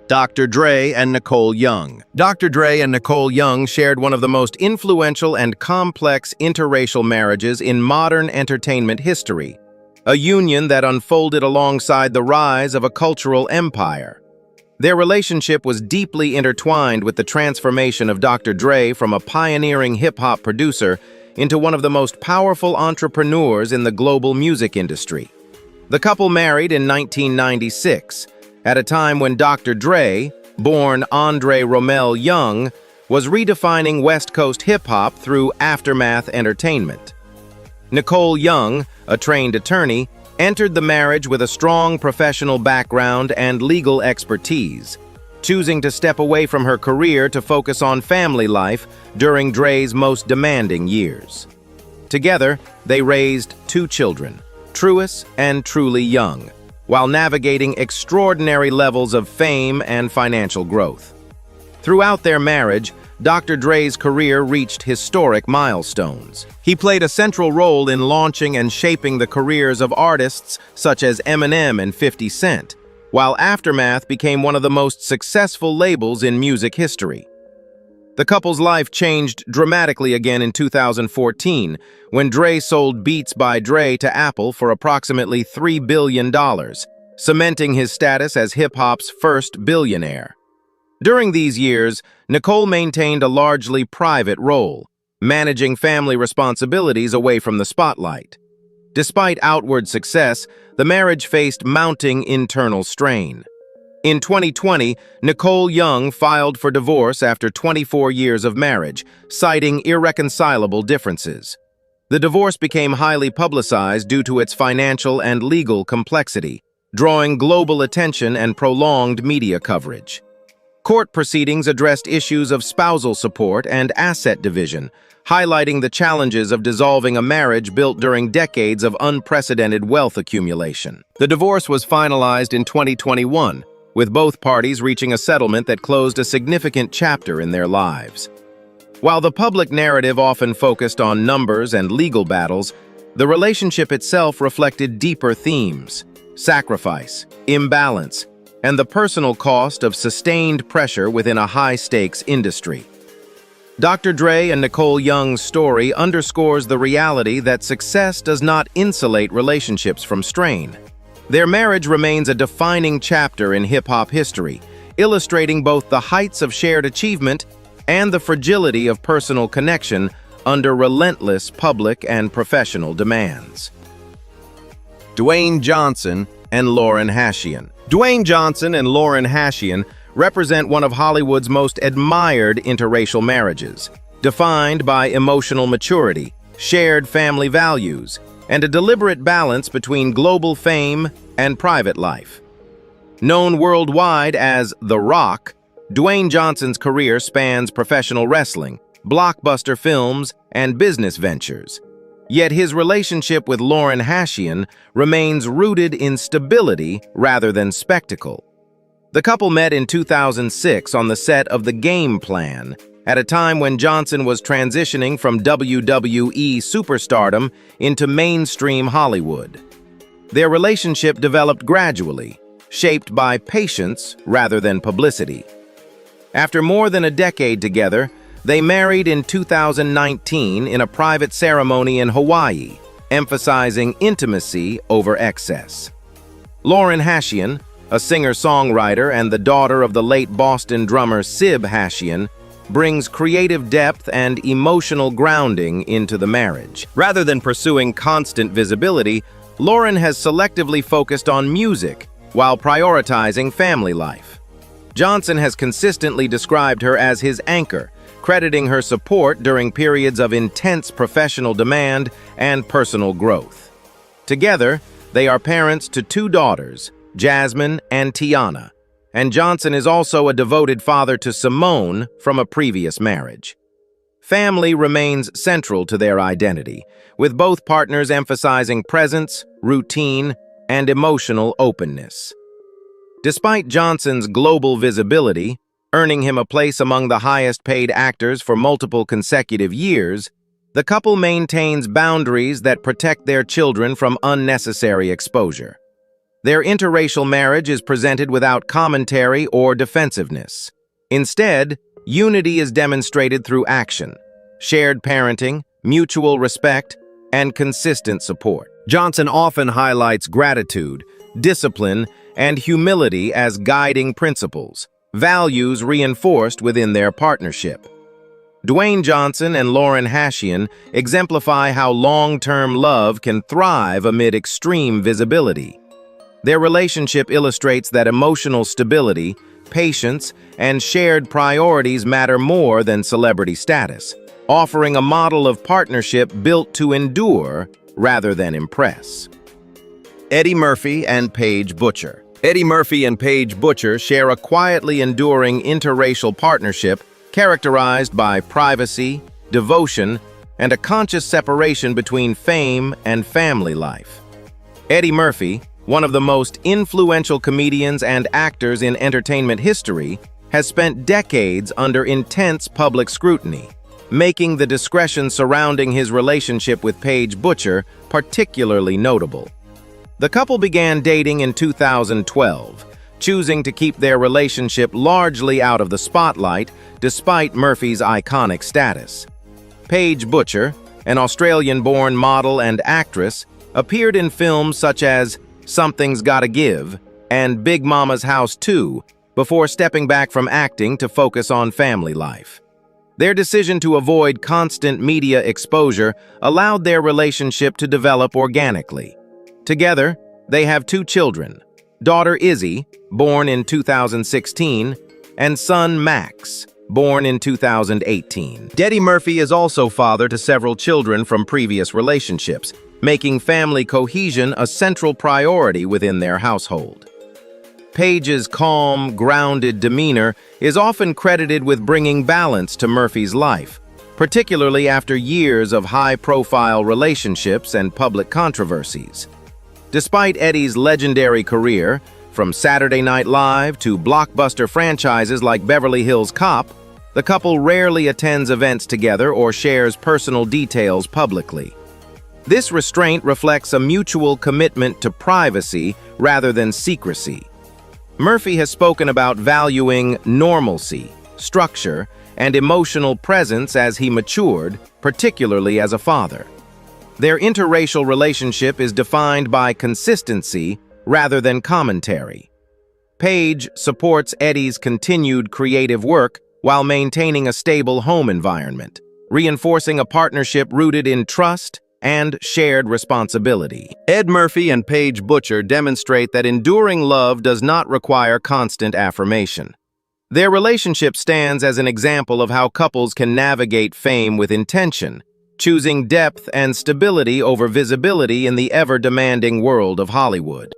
Dr. Dre and Nicole Young. Dr. Dre and Nicole Young shared one of the most influential and complex interracial marriages in modern entertainment history, a union that unfolded alongside the rise of a cultural empire. Their relationship was deeply intertwined with the transformation of Dr. Dre from a pioneering hip-hop producer into one of the most powerful entrepreneurs in the global music industry. The couple married in 1996, at a time when Dr. Dre, born Andre Romel Young, was redefining West Coast hip-hop through Aftermath Entertainment. Nicole Young, a trained attorney, entered the marriage with a strong professional background and legal expertise, choosing to step away from her career to focus on family life during Dre's most demanding years. Together, they raised 2 children, Truus and Truly Young, while navigating extraordinary levels of fame and financial growth. Throughout their marriage, Dr. Dre's career reached historic milestones. He played a central role in launching and shaping the careers of artists such as Eminem and 50 Cent, while Aftermath became one of the most successful labels in music history. The couple's life changed dramatically again in 2014, when Dre sold Beats by Dre to Apple for approximately $3 billion, cementing his status as hip-hop's first billionaire. During these years, Nicole maintained a largely private role, managing family responsibilities away from the spotlight. Despite outward success, the marriage faced mounting internal strain. In 2020, Nicole Young filed for divorce after 24 years of marriage, citing irreconcilable differences. The divorce became highly publicized due to its financial and legal complexity, drawing global attention and prolonged media coverage. Court proceedings addressed issues of spousal support and asset division, highlighting the challenges of dissolving a marriage built during decades of unprecedented wealth accumulation. The divorce was finalized in 2021, with both parties reaching a settlement that closed a significant chapter in their lives. While the public narrative often focused on numbers and legal battles, the relationship itself reflected deeper themes: sacrifice, imbalance, and the personal cost of sustained pressure within a high-stakes industry. Dr. Dre and Nicole Young's story underscores the reality that success does not insulate relationships from strain. Their marriage remains a defining chapter in hip-hop history, illustrating both the heights of shared achievement and the fragility of personal connection under relentless public and professional demands. Dwayne Johnson and Lauren Hashian. Dwayne Johnson and Lauren Hashian represent one of Hollywood's most admired interracial marriages, defined by emotional maturity, shared family values, and a deliberate balance between global fame and private life. Known worldwide as The Rock, Dwayne Johnson's career spans professional wrestling, blockbuster films, and business ventures. Yet his relationship with Lauren Hashian remains rooted in stability rather than spectacle. The couple met in 2006 on the set of The Game Plan, at a time when Johnson was transitioning from WWE superstardom into mainstream Hollywood. Their relationship developed gradually, shaped by patience rather than publicity. After more than a decade together, they married in 2019 in a private ceremony in Hawaii, emphasizing intimacy over excess. Lauren Hashian, a singer-songwriter and the daughter of the late Boston drummer Sib Hashian, brings creative depth and emotional grounding into the marriage. Rather than pursuing constant visibility, Lauren has selectively focused on music while prioritizing family life. Johnson has consistently described her as his anchor, crediting her support during periods of intense professional demand and personal growth. Together, they are parents to 2 daughters, Jasmine and Tiana, and Johnson is also a devoted father to Simone from a previous marriage. Family remains central to their identity, with both partners emphasizing presence, routine, and emotional openness. Despite Johnson's global visibility, earning him a place among the highest-paid actors for multiple consecutive years, the couple maintains boundaries that protect their children from unnecessary exposure. Their interracial marriage is presented without commentary or defensiveness. Instead, unity is demonstrated through action, shared parenting, mutual respect, and consistent support. Johnson often highlights gratitude, discipline, and humility as guiding principles, values reinforced within their partnership. Dwayne Johnson and Lauren Hashian exemplify how long-term love can thrive amid extreme visibility. Their relationship illustrates that emotional stability, patience, and shared priorities matter more than celebrity status, offering a model of partnership built to endure rather than impress. Eddie Murphy and Paige Butcher. Eddie Murphy and Paige Butcher share a quietly enduring interracial partnership characterized by privacy, devotion, and a conscious separation between fame and family life. Eddie Murphy, one of the most influential comedians and actors in entertainment history, has spent decades under intense public scrutiny, making the discretion surrounding his relationship with Paige Butcher particularly notable. The couple began dating in 2012, choosing to keep their relationship largely out of the spotlight despite Murphy's iconic status. Paige Butcher, an Australian-born model and actress, appeared in films such as Something's Gotta Give and Big Mama's House 2 before stepping back from acting to focus on family life. Their decision to avoid constant media exposure allowed their relationship to develop organically. Together, they have 2 children, daughter Izzy, born in 2016, and son Max, born in 2018. Eddie Murphy is also father to several children from previous relationships, making family cohesion a central priority within their household. Paige's calm, grounded demeanor is often credited with bringing balance to Murphy's life, particularly after years of high-profile relationships and public controversies. Despite Eddie's legendary career, from Saturday Night Live to blockbuster franchises like Beverly Hills Cop, the couple rarely attends events together or shares personal details publicly. This restraint reflects a mutual commitment to privacy rather than secrecy. Murphy has spoken about valuing normalcy, structure, and emotional presence as he matured, particularly as a father. Their interracial relationship is defined by consistency rather than commentary. Paige supports Eddie's continued creative work while maintaining a stable home environment, reinforcing a partnership rooted in trust and shared responsibility. Ed Murphy and Paige Butcher demonstrate that enduring love does not require constant affirmation. Their relationship stands as an example of how couples can navigate fame with intention, choosing depth and stability over visibility in the ever-demanding world of Hollywood.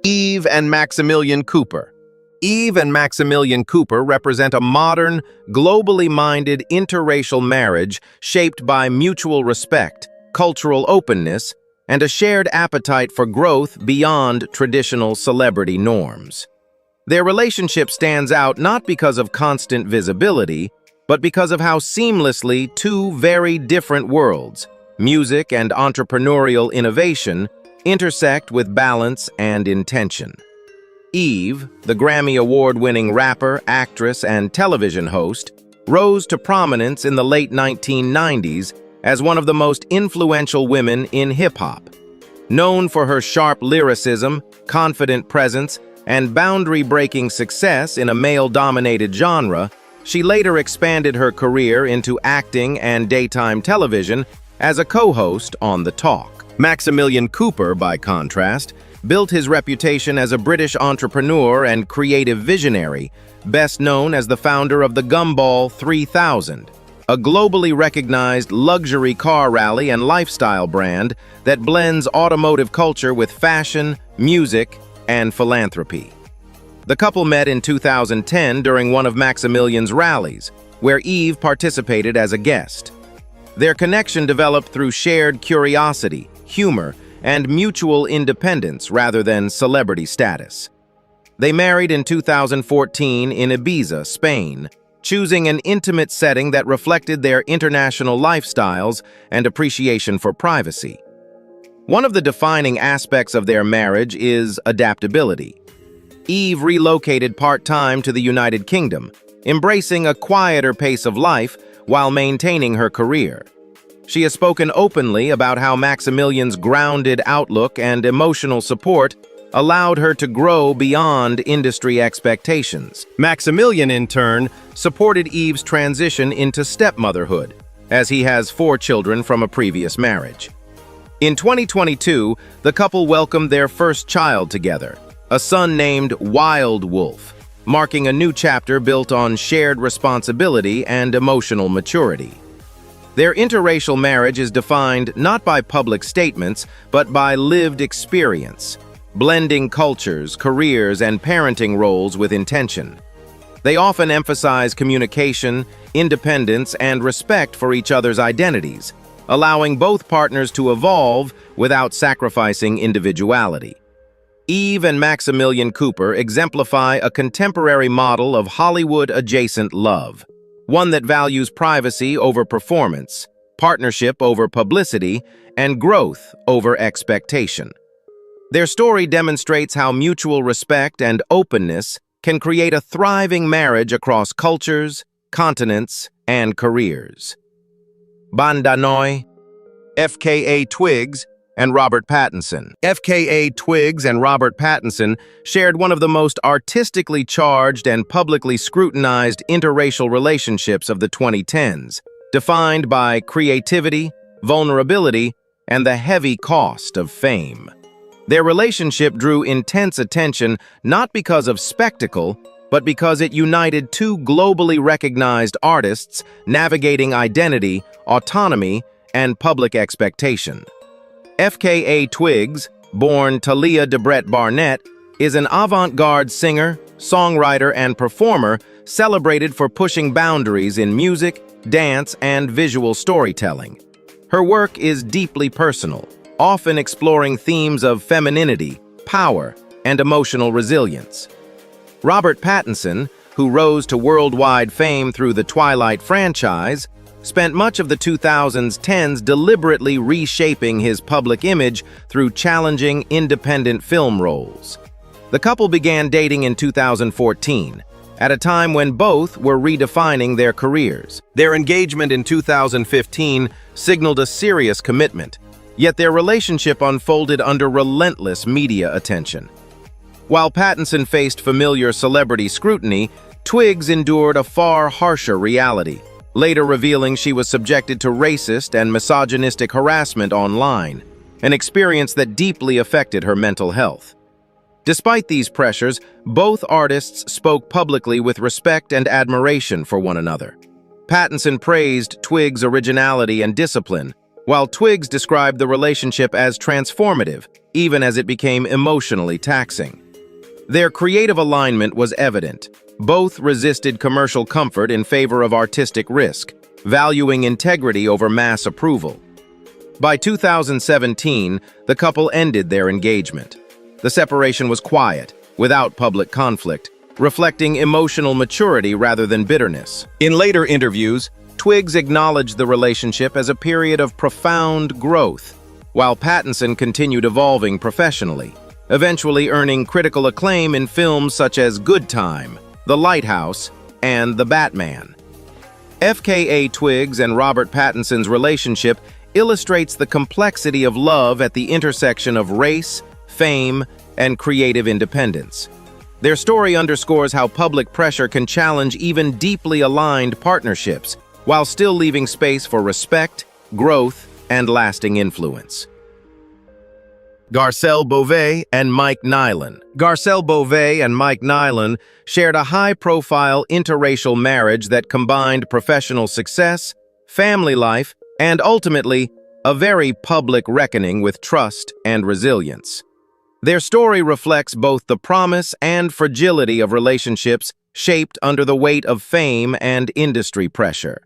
Eve and Maximilian Cooper. Eve and Maximilian Cooper represent a modern, globally minded interracial marriage shaped by mutual respect, cultural openness, and a shared appetite for growth beyond traditional celebrity norms. Their relationship stands out not because of constant visibility, but because of how seamlessly 2 very different worlds, music and entrepreneurial innovation, intersect with balance and intention. Eve, the Grammy Award-winning rapper, actress, and television host, rose to prominence in the late 1990s as one of the most influential women in hip-hop. Known for her sharp lyricism, confident presence, and boundary-breaking success in a male-dominated genre, she later expanded her career into acting and daytime television as a co-host on The Talk. Maximilian Cooper, by contrast, built his reputation as a British entrepreneur and creative visionary, best known as the founder of the Gumball 3000, a globally recognized luxury car rally and lifestyle brand that blends automotive culture with fashion, music, and philanthropy. The couple met in 2010 during one of Maximilian's rallies, where Eve participated as a guest. Their connection developed through shared curiosity, humor, and mutual independence rather than celebrity status. They married in 2014 in Ibiza, Spain, choosing an intimate setting that reflected their international lifestyles and appreciation for privacy. One of the defining aspects of their marriage is adaptability. Eve relocated part-time to the United Kingdom, embracing a quieter pace of life while maintaining her career. She has spoken openly about how Maximilian's grounded outlook and emotional support allowed her to grow beyond industry expectations. Maximilian, in turn, supported Eve's transition into stepmotherhood, as he has 4 children from a previous marriage. In 2022, the couple welcomed their first child together, a son named Wild Wolf, marking a new chapter built on shared responsibility and emotional maturity. Their interracial marriage is defined not by public statements, but by lived experience, blending cultures, careers, and parenting roles with intention. They often emphasize communication, independence, and respect for each other's identities, allowing both partners to evolve without sacrificing individuality. Eve and Maximilian Cooper exemplify a contemporary model of Hollywood-adjacent love, one that values privacy over performance, partnership over publicity, and growth over expectation. Their story demonstrates how mutual respect and openness can create a thriving marriage across cultures, continents, and careers. Banda Noi, FKA Twigs, and Robert Pattinson. FKA Twigs and Robert Pattinson shared one of the most artistically charged and publicly scrutinized interracial relationships of the 2010s, defined by creativity, vulnerability, and the heavy cost of fame. Their relationship drew intense attention not because of spectacle, but because it united 2 globally recognized artists navigating identity, autonomy, and public expectation. FKA Twigs, born Talia DeBrett Barnett, is an avant-garde singer, songwriter, and performer celebrated for pushing boundaries in music, dance, and visual storytelling. Her work is deeply personal, often exploring themes of femininity, power, and emotional resilience. Robert Pattinson, who rose to worldwide fame through the Twilight franchise, spent much of the 2010s deliberately reshaping his public image through challenging independent film roles. The couple began dating in 2014, at a time when both were redefining their careers. Their engagement in 2015 signaled a serious commitment, yet their relationship unfolded under relentless media attention. While Pattinson faced familiar celebrity scrutiny, Twigs endured a far harsher reality, later revealing she was subjected to racist and misogynistic harassment online, an experience that deeply affected her mental health. Despite these pressures, both artists spoke publicly with respect and admiration for one another. Pattinson praised Twigs' originality and discipline, while Twigs described the relationship as transformative, even as it became emotionally taxing. Their creative alignment was evident. Both resisted commercial comfort in favor of artistic risk, valuing integrity over mass approval. By 2017, the couple ended their engagement. The separation was quiet, without public conflict, reflecting emotional maturity rather than bitterness. In later interviews, Twigs acknowledged the relationship as a period of profound growth, while Pattinson continued evolving professionally, eventually earning critical acclaim in films such as Good Time, The Lighthouse, and The Batman. FKA Twigs and Robert Pattinson's relationship illustrates the complexity of love at the intersection of race, fame, and creative independence. Their story underscores how public pressure can challenge even deeply aligned partnerships, while still leaving space for respect, growth, and lasting influence. Garcelle Beauvais and Mike Nyland. Garcelle Beauvais and Mike Nyland shared a high-profile interracial marriage that combined professional success, family life, and ultimately, a very public reckoning with trust and resilience. Their story reflects both the promise and fragility of relationships shaped under the weight of fame and industry pressure.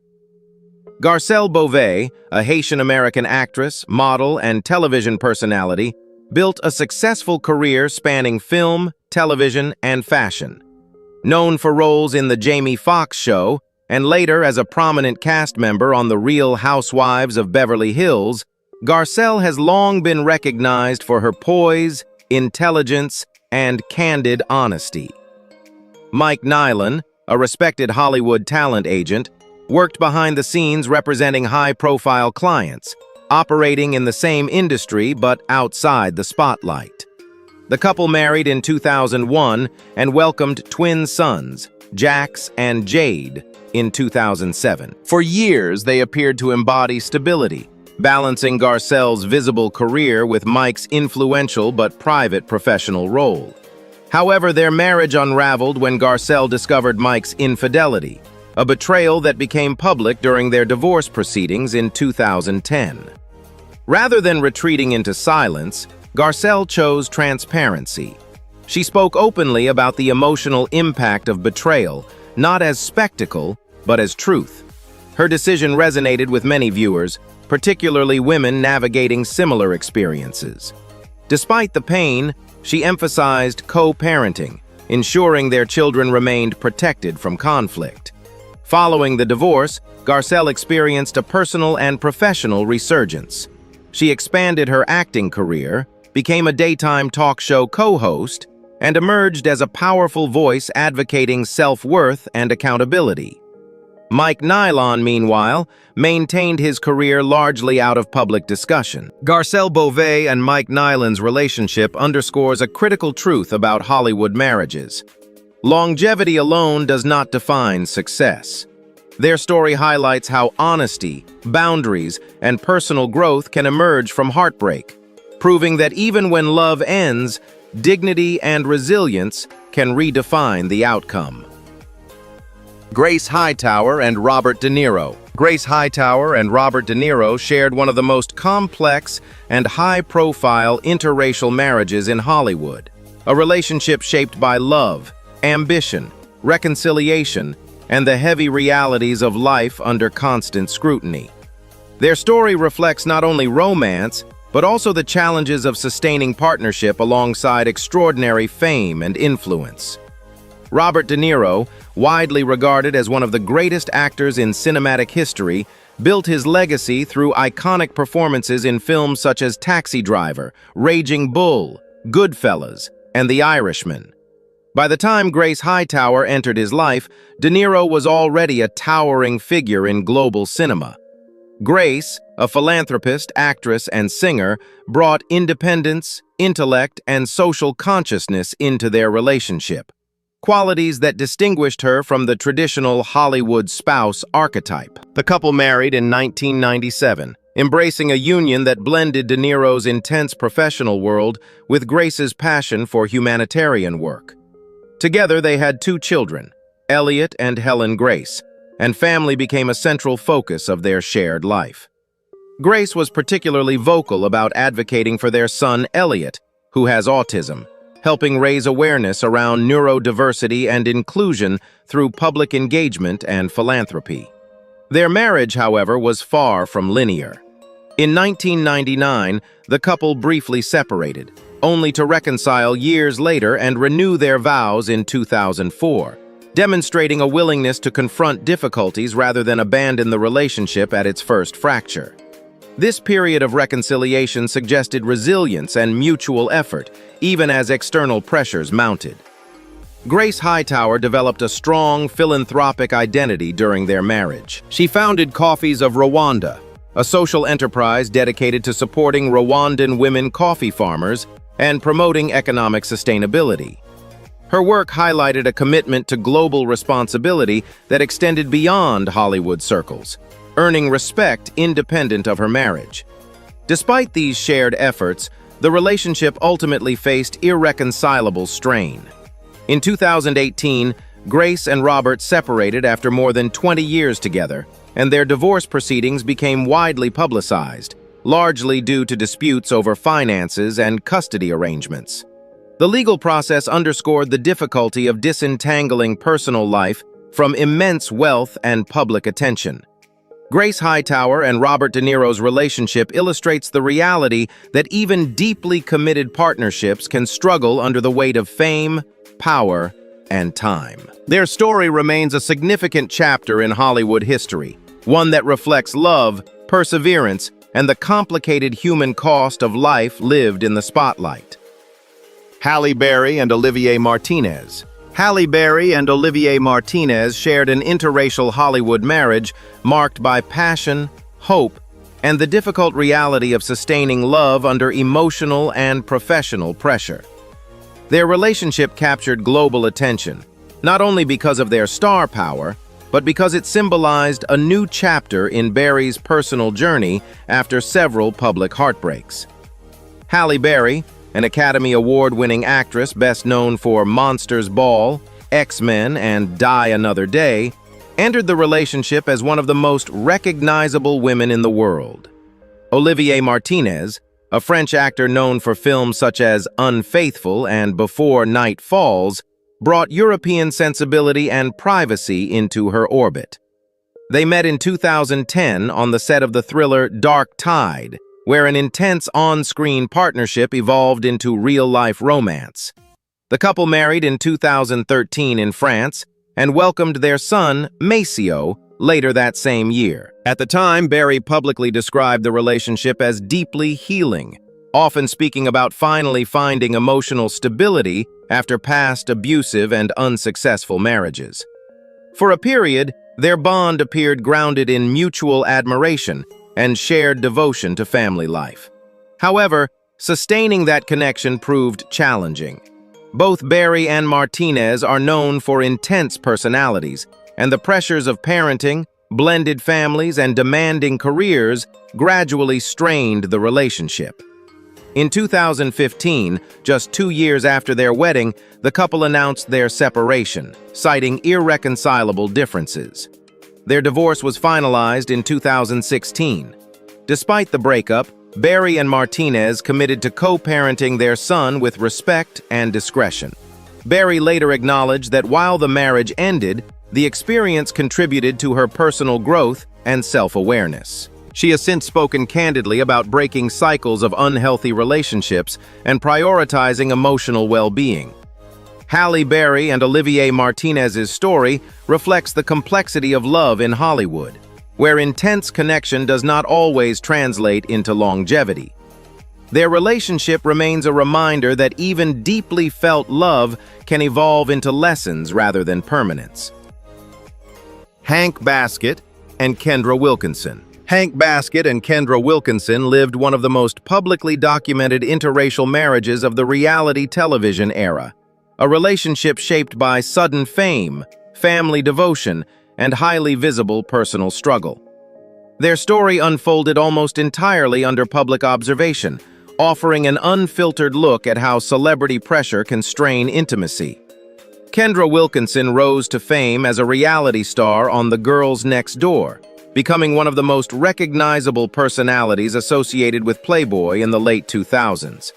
Garcelle Beauvais, a Haitian-American actress, model, and television personality, built a successful career spanning film, television, and fashion. Known for roles in The Jamie Foxx Show, and later as a prominent cast member on The Real Housewives of Beverly Hills, Garcelle has long been recognized for her poise, intelligence, and candid honesty. Mike Nyland, a respected Hollywood talent agent, worked behind the scenes representing high-profile clients, operating in the same industry but outside the spotlight. The couple married in 2001 and welcomed twin sons, Jax and Jade, in 2007. For years, they appeared to embody stability, balancing Garcelle's visible career with Mike's influential but private professional role. However, their marriage unraveled when Garcelle discovered Mike's infidelity, a betrayal that became public during their divorce proceedings in 2010. Rather than retreating into silence, Garcelle chose transparency. She spoke openly about the emotional impact of betrayal, not as spectacle, but as truth. Her decision resonated with many viewers, particularly women navigating similar experiences. Despite the pain, she emphasized co-parenting, ensuring their children remained protected from conflict. Following the divorce, Garcelle experienced a personal and professional resurgence. She expanded her acting career, became a daytime talk show co-host, and emerged as a powerful voice advocating self-worth and accountability. Mike Nyland, meanwhile, maintained his career largely out of public discussion. Garcelle Beauvais and Mike Nyland's relationship underscores a critical truth about Hollywood marriages. Longevity alone does not define success. Their story highlights how honesty, boundaries, and personal growth can emerge from heartbreak, proving that even when love ends, dignity and resilience can redefine the outcome. Grace Hightower and Robert De Niro. Grace Hightower and Robert De Niro shared one of the most complex and high-profile interracial marriages in Hollywood, a relationship shaped by love, ambition, reconciliation, and the heavy realities of life under constant scrutiny. Their story reflects not only romance, but also the challenges of sustaining partnership alongside extraordinary fame and influence. Robert De Niro, widely regarded as one of the greatest actors in cinematic history, built his legacy through iconic performances in films such as Taxi Driver, Raging Bull, Goodfellas, and The Irishman. By the time Grace Hightower entered his life, De Niro was already a towering figure in global cinema. Grace, a philanthropist, actress, and singer, brought independence, intellect, and social consciousness into their relationship, qualities that distinguished her from the traditional Hollywood spouse archetype. The couple married in 1997, embracing a union that blended De Niro's intense professional world with Grace's passion for humanitarian work. Together, they had 2 children, Elliot and Helen Grace, and family became a central focus of their shared life. Grace was particularly vocal about advocating for their son, Elliot, who has autism, helping raise awareness around neurodiversity and inclusion through public engagement and philanthropy. Their marriage, however, was far from linear. In 1999, the couple briefly separated, only to reconcile years later and renew their vows in 2004, demonstrating a willingness to confront difficulties rather than abandon the relationship at its first fracture. This period of reconciliation suggested resilience and mutual effort, even as external pressures mounted. Grace Hightower developed a strong philanthropic identity during their marriage. She founded Coffees of Rwanda, a social enterprise dedicated to supporting Rwandan women coffee farmers and promoting economic sustainability. Her work highlighted a commitment to global responsibility that extended beyond Hollywood circles, earning respect independent of her marriage. Despite these shared efforts, the relationship ultimately faced irreconcilable strain. In 2018, Grace and Robert separated after more than 20 years together, and their divorce proceedings became widely publicized, largely due to disputes over finances and custody arrangements. The legal process underscored the difficulty of disentangling personal life from immense wealth and public attention. Grace Hightower and Robert De Niro's relationship illustrates the reality that even deeply committed partnerships can struggle under the weight of fame, power, and time. Their story remains a significant chapter in Hollywood history, one that reflects love, perseverance, and the complicated human cost of life lived in the spotlight. Halle Berry and Olivier Martinez. Halle Berry and Olivier Martinez shared an interracial Hollywood marriage marked by passion, hope, and the difficult reality of sustaining love under emotional and professional pressure. Their relationship captured global attention, not only because of their star power, but because it symbolized a new chapter in Berry's personal journey after several public heartbreaks. Halle Berry, an Academy Award-winning actress best known for Monsters Ball, X-Men, and Die Another Day, entered the relationship as one of the most recognizable women in the world. Olivier Martinez, a French actor known for films such as Unfaithful and Before Night Falls, brought European sensibility and privacy into her orbit. They met in 2010 on the set of the thriller Dark Tide, where an intense on-screen partnership evolved into real-life romance. The couple married in 2013 in France and welcomed their son, Maceo, later that same year. At the time, Berry publicly described the relationship as deeply healing, often speaking about finally finding emotional stability after past abusive and unsuccessful marriages. For a period, their bond appeared grounded in mutual admiration and shared devotion to family life. However, sustaining that connection proved challenging. Both Berry and Martinez are known for intense personalities, and the pressures of parenting, blended families, and demanding careers gradually strained the relationship. In 2015, just 2 years after their wedding, the couple announced their separation, citing irreconcilable differences. Their divorce was finalized in 2016. Despite the breakup, Berry and Martinez committed to co-parenting their son with respect and discretion. Berry later acknowledged that while the marriage ended, the experience contributed to her personal growth and self-awareness. She has since spoken candidly about breaking cycles of unhealthy relationships and prioritizing emotional well-being. Halle Berry and Olivier Martinez's story reflects the complexity of love in Hollywood, where intense connection does not always translate into longevity. Their relationship remains a reminder that even deeply felt love can evolve into lessons rather than permanence. Hank Baskett and Kendra Wilkinson. Hank Baskett and Kendra Wilkinson lived one of the most publicly documented interracial marriages of the reality television era, a relationship shaped by sudden fame, family devotion, and highly visible personal struggle. Their story unfolded almost entirely under public observation, offering an unfiltered look at how celebrity pressure can strain intimacy. Kendra Wilkinson rose to fame as a reality star on The Girls Next Door, becoming one of the most recognizable personalities associated with Playboy in the late 2000s.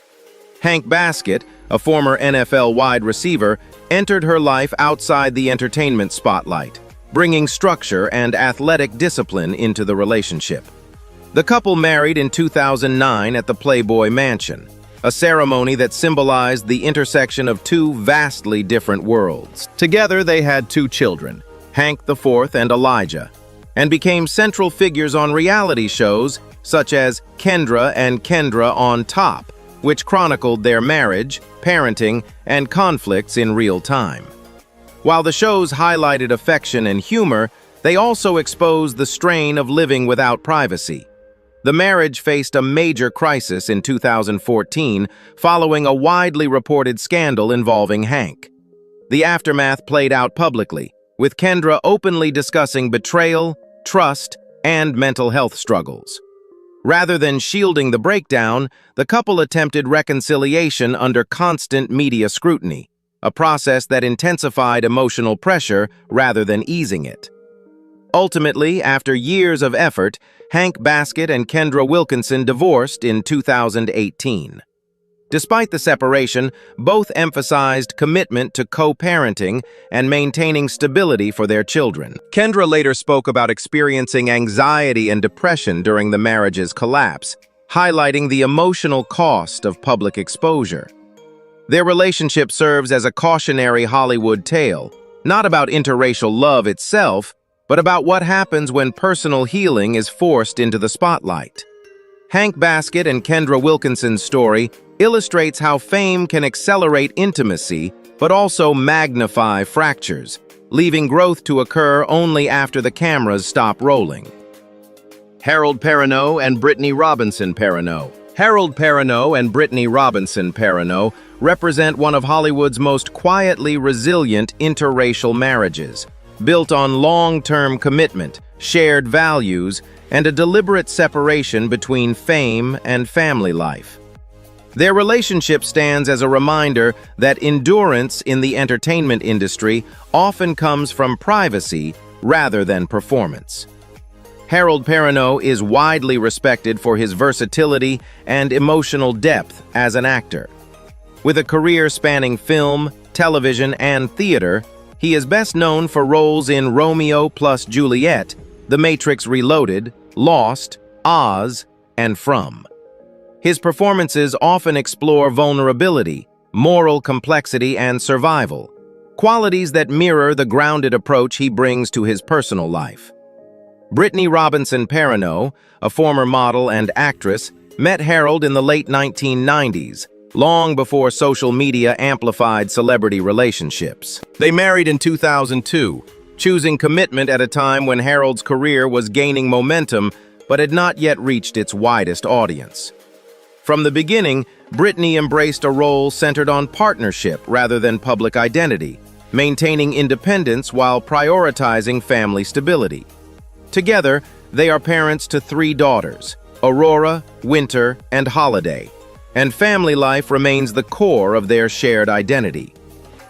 Hank Baskett, a former NFL wide receiver, entered her life outside the entertainment spotlight, bringing structure and athletic discipline into the relationship. The couple married in 2009 at the Playboy Mansion, a ceremony that symbolized the intersection of two vastly different worlds. Together, they had 2 children, Hank IV and Elijah, and became central figures on reality shows such as Kendra and Kendra on Top, which chronicled their marriage, parenting, and conflicts in real time. While the shows highlighted affection and humor, they also exposed the strain of living without privacy. The marriage faced a major crisis in 2014 following a widely reported scandal involving Hank. The aftermath played out publicly, with Kendra openly discussing betrayal, trust, and mental health struggles. Rather than shielding the breakdown, the couple attempted reconciliation under constant media scrutiny, a process that intensified emotional pressure rather than easing it. Ultimately, after years of effort, Hank Baskett and Kendra Wilkinson divorced in 2018. Despite the separation, both emphasized commitment to co-parenting and maintaining stability for their children. Kendra later spoke about experiencing anxiety and depression during the marriage's collapse, highlighting the emotional cost of public exposure. Their relationship serves as a cautionary Hollywood tale, not about interracial love itself, but about what happens when personal healing is forced into the spotlight. Hank Baskett and Kendra Wilkinson's story illustrates how fame can accelerate intimacy but also magnify fractures, leaving growth to occur only after the cameras stop rolling. Harold Perrineau and Brittany Robinson Perrineau. Harold Perrineau and Brittany Robinson Perrineau represent one of Hollywood's most quietly resilient interracial marriages, built on long-term commitment, shared values, and a deliberate separation between fame and family life. Their relationship stands as a reminder that endurance in the entertainment industry often comes from privacy rather than performance. Harold Perrineau is widely respected for his versatility and emotional depth as an actor. With a career spanning film, television, and theater, he is best known for roles in Romeo plus Juliet, The Matrix Reloaded, Lost, Oz, and From. His performances often explore vulnerability, moral complexity, and survival, qualities that mirror the grounded approach he brings to his personal life. Brittany Robinson Perrineau, a former model and actress, met Harold in the late 1990s, long before social media amplified celebrity relationships. They married in 2002, choosing commitment at a time when Harold's career was gaining momentum but had not yet reached its widest audience. From the beginning, Brittany embraced a role centered on partnership rather than public identity, maintaining independence while prioritizing family stability. Together, they are parents to 3 daughters, Aurora, Winter, and Holiday, and family life remains the core of their shared identity.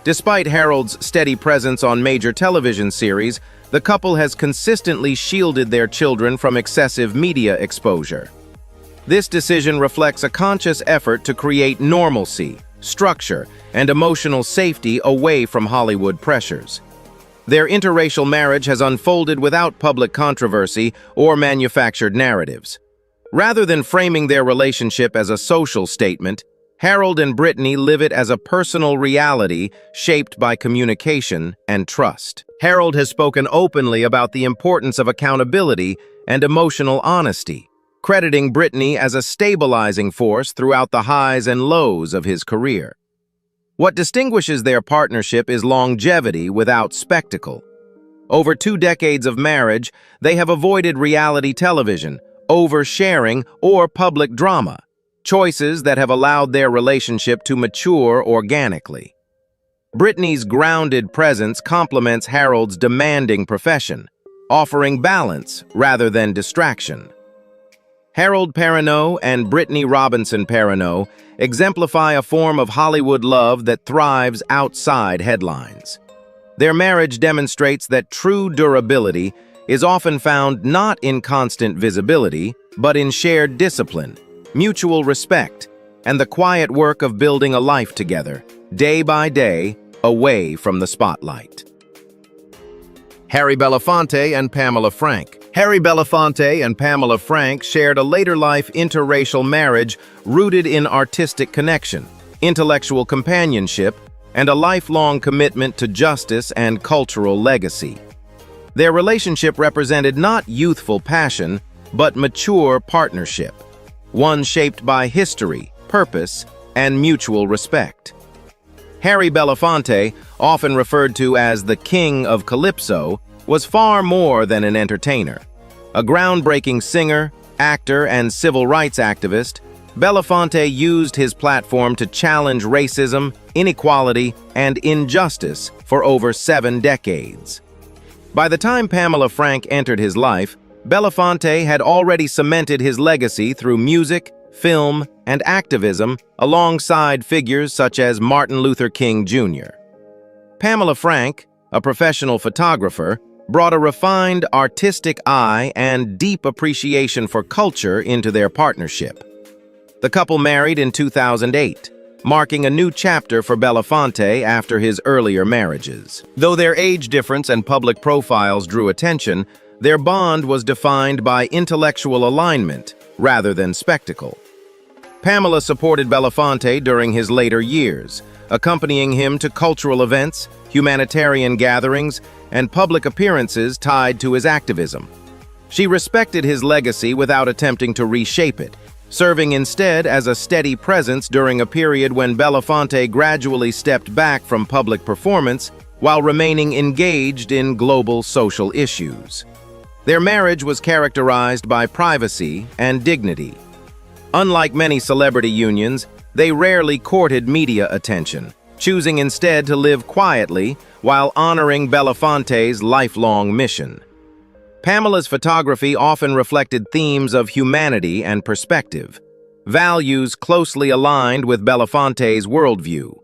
Despite Harold's steady presence on major television series, the couple has consistently shielded their children from excessive media exposure. This decision reflects a conscious effort to create normalcy, structure, and emotional safety away from Hollywood pressures. Their interracial marriage has unfolded without public controversy or manufactured narratives. Rather than framing their relationship as a social statement, Harold and Brittany live it as a personal reality shaped by communication and trust. Harold has spoken openly about the importance of accountability and emotional honesty, crediting Brittany as a stabilizing force throughout the highs and lows of his career. What distinguishes their partnership is longevity without spectacle. Over 2 decades of marriage, they have avoided reality television, oversharing, or public drama, choices that have allowed their relationship to mature organically. Brittany's grounded presence complements Harold's demanding profession, offering balance rather than distraction. Harold Perrineau and Brittany Robinson Perrineau exemplify a form of Hollywood love that thrives outside headlines. Their marriage demonstrates that true durability is often found not in constant visibility, but in shared discipline, mutual respect, and the quiet work of building a life together, day by day, away from the spotlight. Harry Belafonte and Pamela Frank. Harry Belafonte and Pamela Frank shared a later-life interracial marriage rooted in artistic connection, intellectual companionship, and a lifelong commitment to justice and cultural legacy. Their relationship represented not youthful passion, but mature partnership, one shaped by history, purpose, and mutual respect. Harry Belafonte, often referred to as the King of Calypso, was far more than an entertainer. A groundbreaking singer, actor, and civil rights activist, Belafonte used his platform to challenge racism, inequality, and injustice for over 7 decades. By the time Pamela Frank entered his life, Belafonte had already cemented his legacy through music, film, and activism alongside figures such as Martin Luther King Jr. Pamela Frank, a professional photographer, brought a refined artistic eye and deep appreciation for culture into their partnership. The couple married in 2008, marking a new chapter for Belafonte after his earlier marriages. Though their age difference and public profiles drew attention, their bond was defined by intellectual alignment rather than spectacle. Pamela supported Belafonte during his later years, accompanying him to cultural events, humanitarian gatherings, and public appearances tied to his activism. She respected his legacy without attempting to reshape it, serving instead as a steady presence during a period when Belafonte gradually stepped back from public performance while remaining engaged in global social issues. Their marriage was characterized by privacy and dignity. Unlike many celebrity unions, they rarely courted media attention, choosing instead to live quietly while honoring Belafonte's lifelong mission. Pamela's photography often reflected themes of humanity and perspective, values closely aligned with Belafonte's worldview.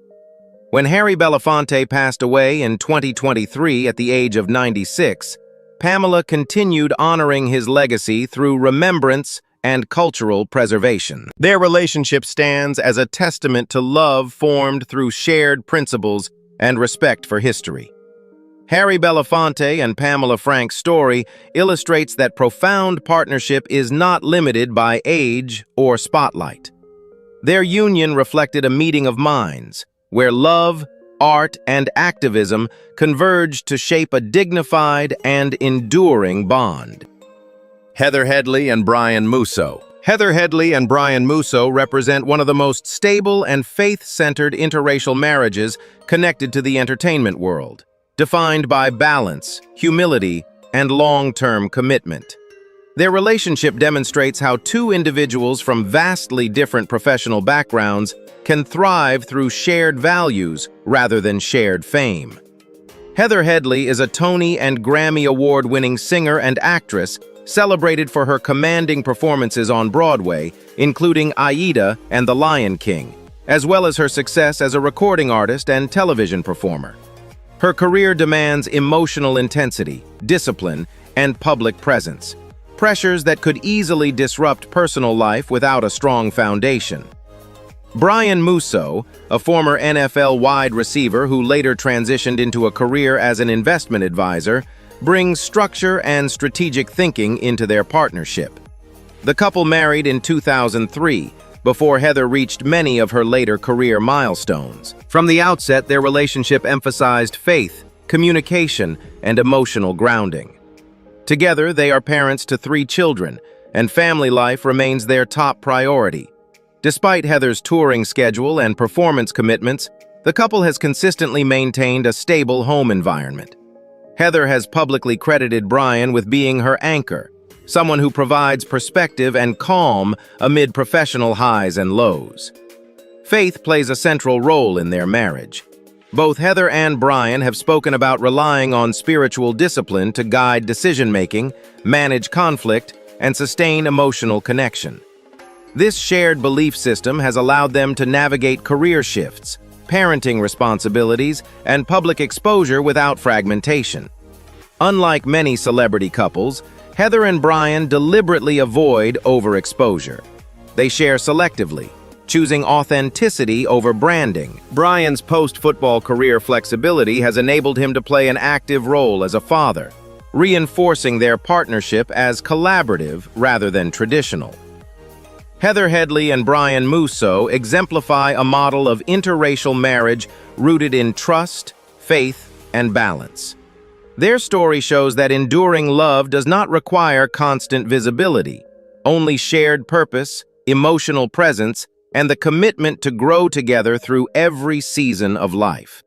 When Harry Belafonte passed away in 2023 at the age of 96, Pamela continued honoring his legacy through remembrance and cultural preservation. Their relationship stands as a testament to love formed through shared principles and respect for history. Harry Belafonte and Pamela Frank's story illustrates that profound partnership is not limited by age or spotlight. Their union reflected a meeting of minds, where love, art, and activism converged to shape a dignified and enduring bond. Heather Headley and Brian Musso. Heather Headley and Brian Musso represent one of the most stable and faith-centered interracial marriages connected to the entertainment world, defined by balance, humility, and long-term commitment. Their relationship demonstrates how two individuals from vastly different professional backgrounds can thrive through shared values rather than shared fame. Heather Headley is a Tony and Grammy Award-winning singer and actress celebrated for her commanding performances on Broadway, including Aida and The Lion King, as well as her success as a recording artist and television performer. Her career demands emotional intensity, discipline, and public presence, pressures that could easily disrupt personal life without a strong foundation. Brian Musso, a former NFL wide receiver who later transitioned into a career as an investment advisor, brings structure and strategic thinking into their partnership. The couple married in 2003, before Heather reached many of her later career milestones. From the outset, their relationship emphasized faith, communication, and emotional grounding. Together, they are parents to 3 children, and family life remains their top priority. Despite Heather's touring schedule and performance commitments, the couple has consistently maintained a stable home environment. Heather has publicly credited Brian with being her anchor, someone who provides perspective and calm amid professional highs and lows. Faith plays a central role in their marriage. Both Heather and Brian have spoken about relying on spiritual discipline to guide decision-making, manage conflict, and sustain emotional connection. This shared belief system has allowed them to navigate career shifts, parenting responsibilities, and public exposure without fragmentation. Unlike many celebrity couples, Heather and Brian deliberately avoid overexposure. They share selectively, choosing authenticity over branding. Brian's post-football career flexibility has enabled him to play an active role as a father, reinforcing their partnership as collaborative rather than traditional. Heather Headley and Brian Musso exemplify a model of interracial marriage rooted in trust, faith, and balance. Their story shows that enduring love does not require constant visibility, only shared purpose, emotional presence, and the commitment to grow together through every season of life.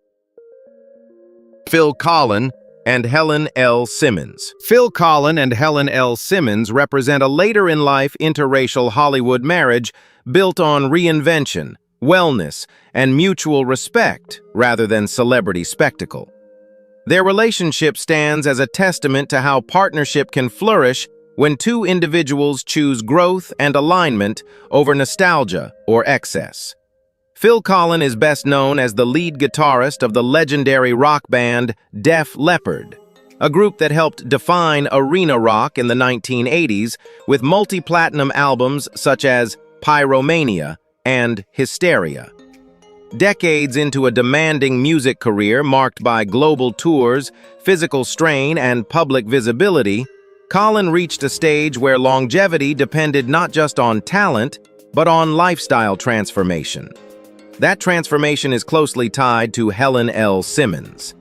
Phil Collen and Helen L. Simmons. Phil Collen and Helen L. Simmons represent a later-in-life interracial Hollywood marriage built on reinvention, wellness, and mutual respect rather than celebrity spectacle. Their relationship stands as a testament to how partnership can flourish when two individuals choose growth and alignment over nostalgia or excess. Phil Collen is best known as the lead guitarist of the legendary rock band Def Leppard, a group that helped define arena rock in the 1980s with multi-platinum albums such as Pyromania and Hysteria. Decades into a demanding music career marked by global tours, physical strain, and public visibility, Collen reached a stage where longevity depended not just on talent, but on lifestyle transformation. That transformation is closely tied to Helen L. Simmons.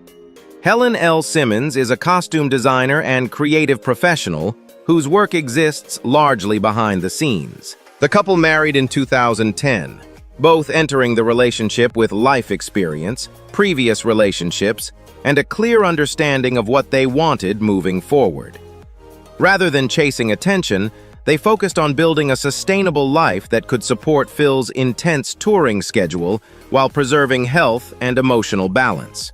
Helen L. Simmons is a costume designer and creative professional whose work exists largely behind the scenes. The couple married in 2010, both entering the relationship with life experience, previous relationships, and a clear understanding of what they wanted moving forward. Rather than chasing attention, they focused on building a sustainable life that could support Phil's intense touring schedule while preserving health and emotional balance.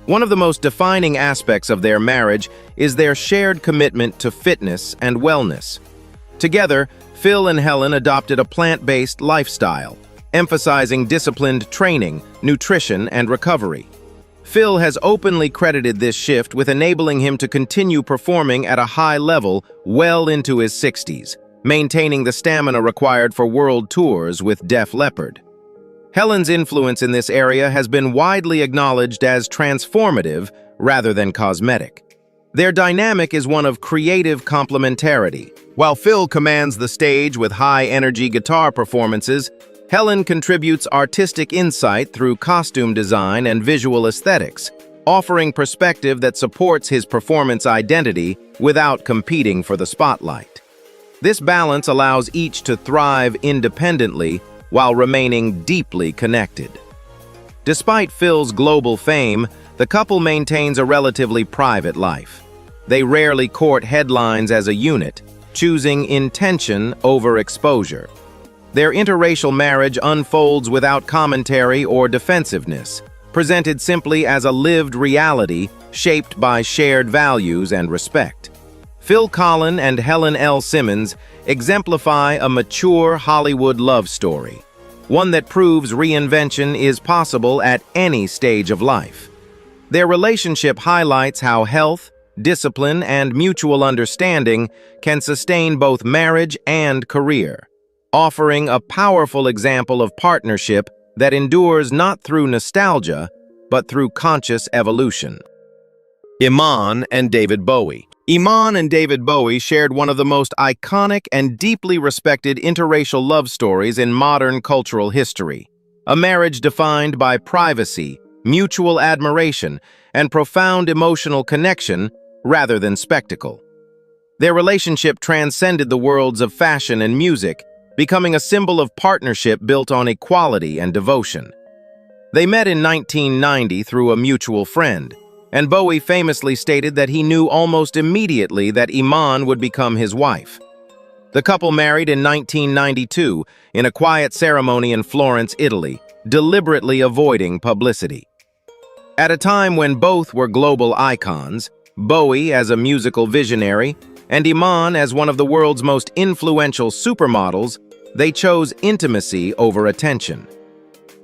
One of the most defining aspects of their marriage is their shared commitment to fitness and wellness. Together, Phil and Helen adopted a plant-based lifestyle, emphasizing disciplined training, nutrition, and recovery. Phil has openly credited this shift with enabling him to continue performing at a high level well into his 60s, maintaining the stamina required for world tours with Def Leppard. Helen's influence in this area has been widely acknowledged as transformative rather than cosmetic. Their dynamic is one of creative complementarity. While Phil commands the stage with high-energy guitar performances, Helen contributes artistic insight through costume design and visual aesthetics, offering perspective that supports his performance identity without competing for the spotlight. This balance allows each to thrive independently while remaining deeply connected. Despite Phil's global fame, the couple maintains a relatively private life. They rarely court headlines as a unit, choosing intention over exposure. Their interracial marriage unfolds without commentary or defensiveness, presented simply as a lived reality shaped by shared values and respect. Phil Collen and Helen L. Simmons exemplify a mature Hollywood love story, one that proves reinvention is possible at any stage of life. Their relationship highlights how health, discipline, and mutual understanding can sustain both marriage and career, offering a powerful example of partnership that endures not through nostalgia, but through conscious evolution. Iman and David Bowie. Iman and David Bowie shared one of the most iconic and deeply respected interracial love stories in modern cultural history, a marriage defined by privacy, mutual admiration, and profound emotional connection rather than spectacle. Their relationship transcended the worlds of fashion and music, becoming a symbol of partnership built on equality and devotion. They met in 1990 through a mutual friend, and Bowie famously stated that he knew almost immediately that Iman would become his wife. The couple married in 1992 in a quiet ceremony in Florence, Italy, deliberately avoiding publicity. At a time when both were global icons, Bowie as a musical visionary and Iman as one of the world's most influential supermodels, they chose intimacy over attention.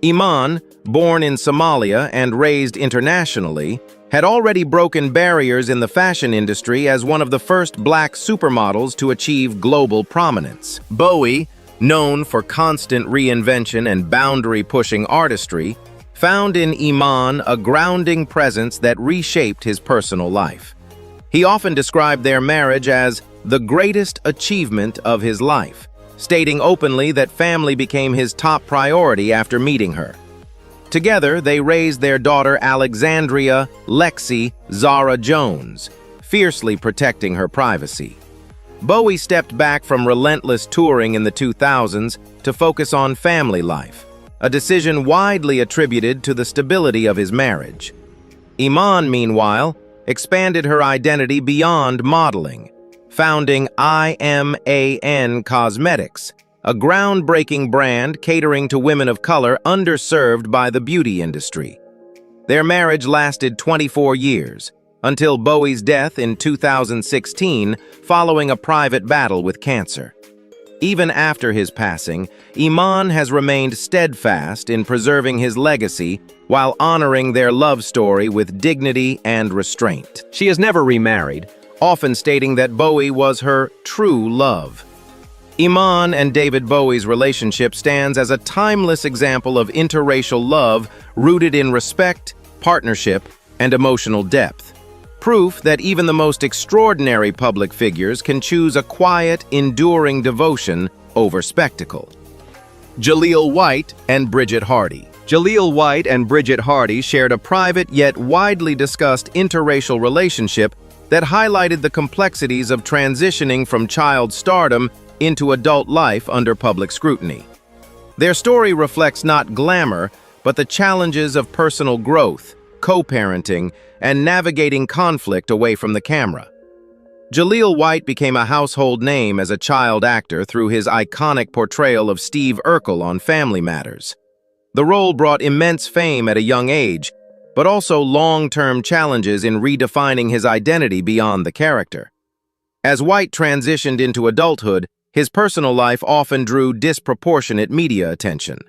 Iman, born in Somalia and raised internationally, had already broken barriers in the fashion industry as one of the first black supermodels to achieve global prominence. Bowie, known for constant reinvention and boundary-pushing artistry, found in Iman a grounding presence that reshaped his personal life. He often described their marriage as the greatest achievement of his life, stating openly that family became his top priority after meeting her. Together, they raised their daughter Alexandria Lexi Zara Jones, fiercely protecting her privacy. Bowie stepped back from relentless touring in the 2000s to focus on family life, a decision widely attributed to the stability of his marriage. Iman, meanwhile, expanded her identity beyond modeling, founding IMAN Cosmetics, a groundbreaking brand catering to women of color underserved by the beauty industry. Their marriage lasted 24 years, until Bowie's death in 2016 following a private battle with cancer. Even after his passing, Iman has remained steadfast in preserving his legacy while honoring their love story with dignity and restraint. She has never remarried, often stating that Bowie was her true love. Iman and David Bowie's relationship stands as a timeless example of interracial love rooted in respect, partnership, and emotional depth. Proof that even the most extraordinary public figures can choose a quiet, enduring devotion over spectacle. Jaleel White and Bridget Hardy. Jaleel White and Bridget Hardy shared a private yet widely discussed interracial relationship that highlighted the complexities of transitioning from child stardom into adult life under public scrutiny. Their story reflects not glamour, but the challenges of personal growth, co-parenting, and navigating conflict away from the camera. Jaleel White became a household name as a child actor through his iconic portrayal of Steve Urkel on Family Matters. The role brought immense fame at a young age, but also long-term challenges in redefining his identity beyond the character. As White transitioned into adulthood, his personal life often drew disproportionate media attention.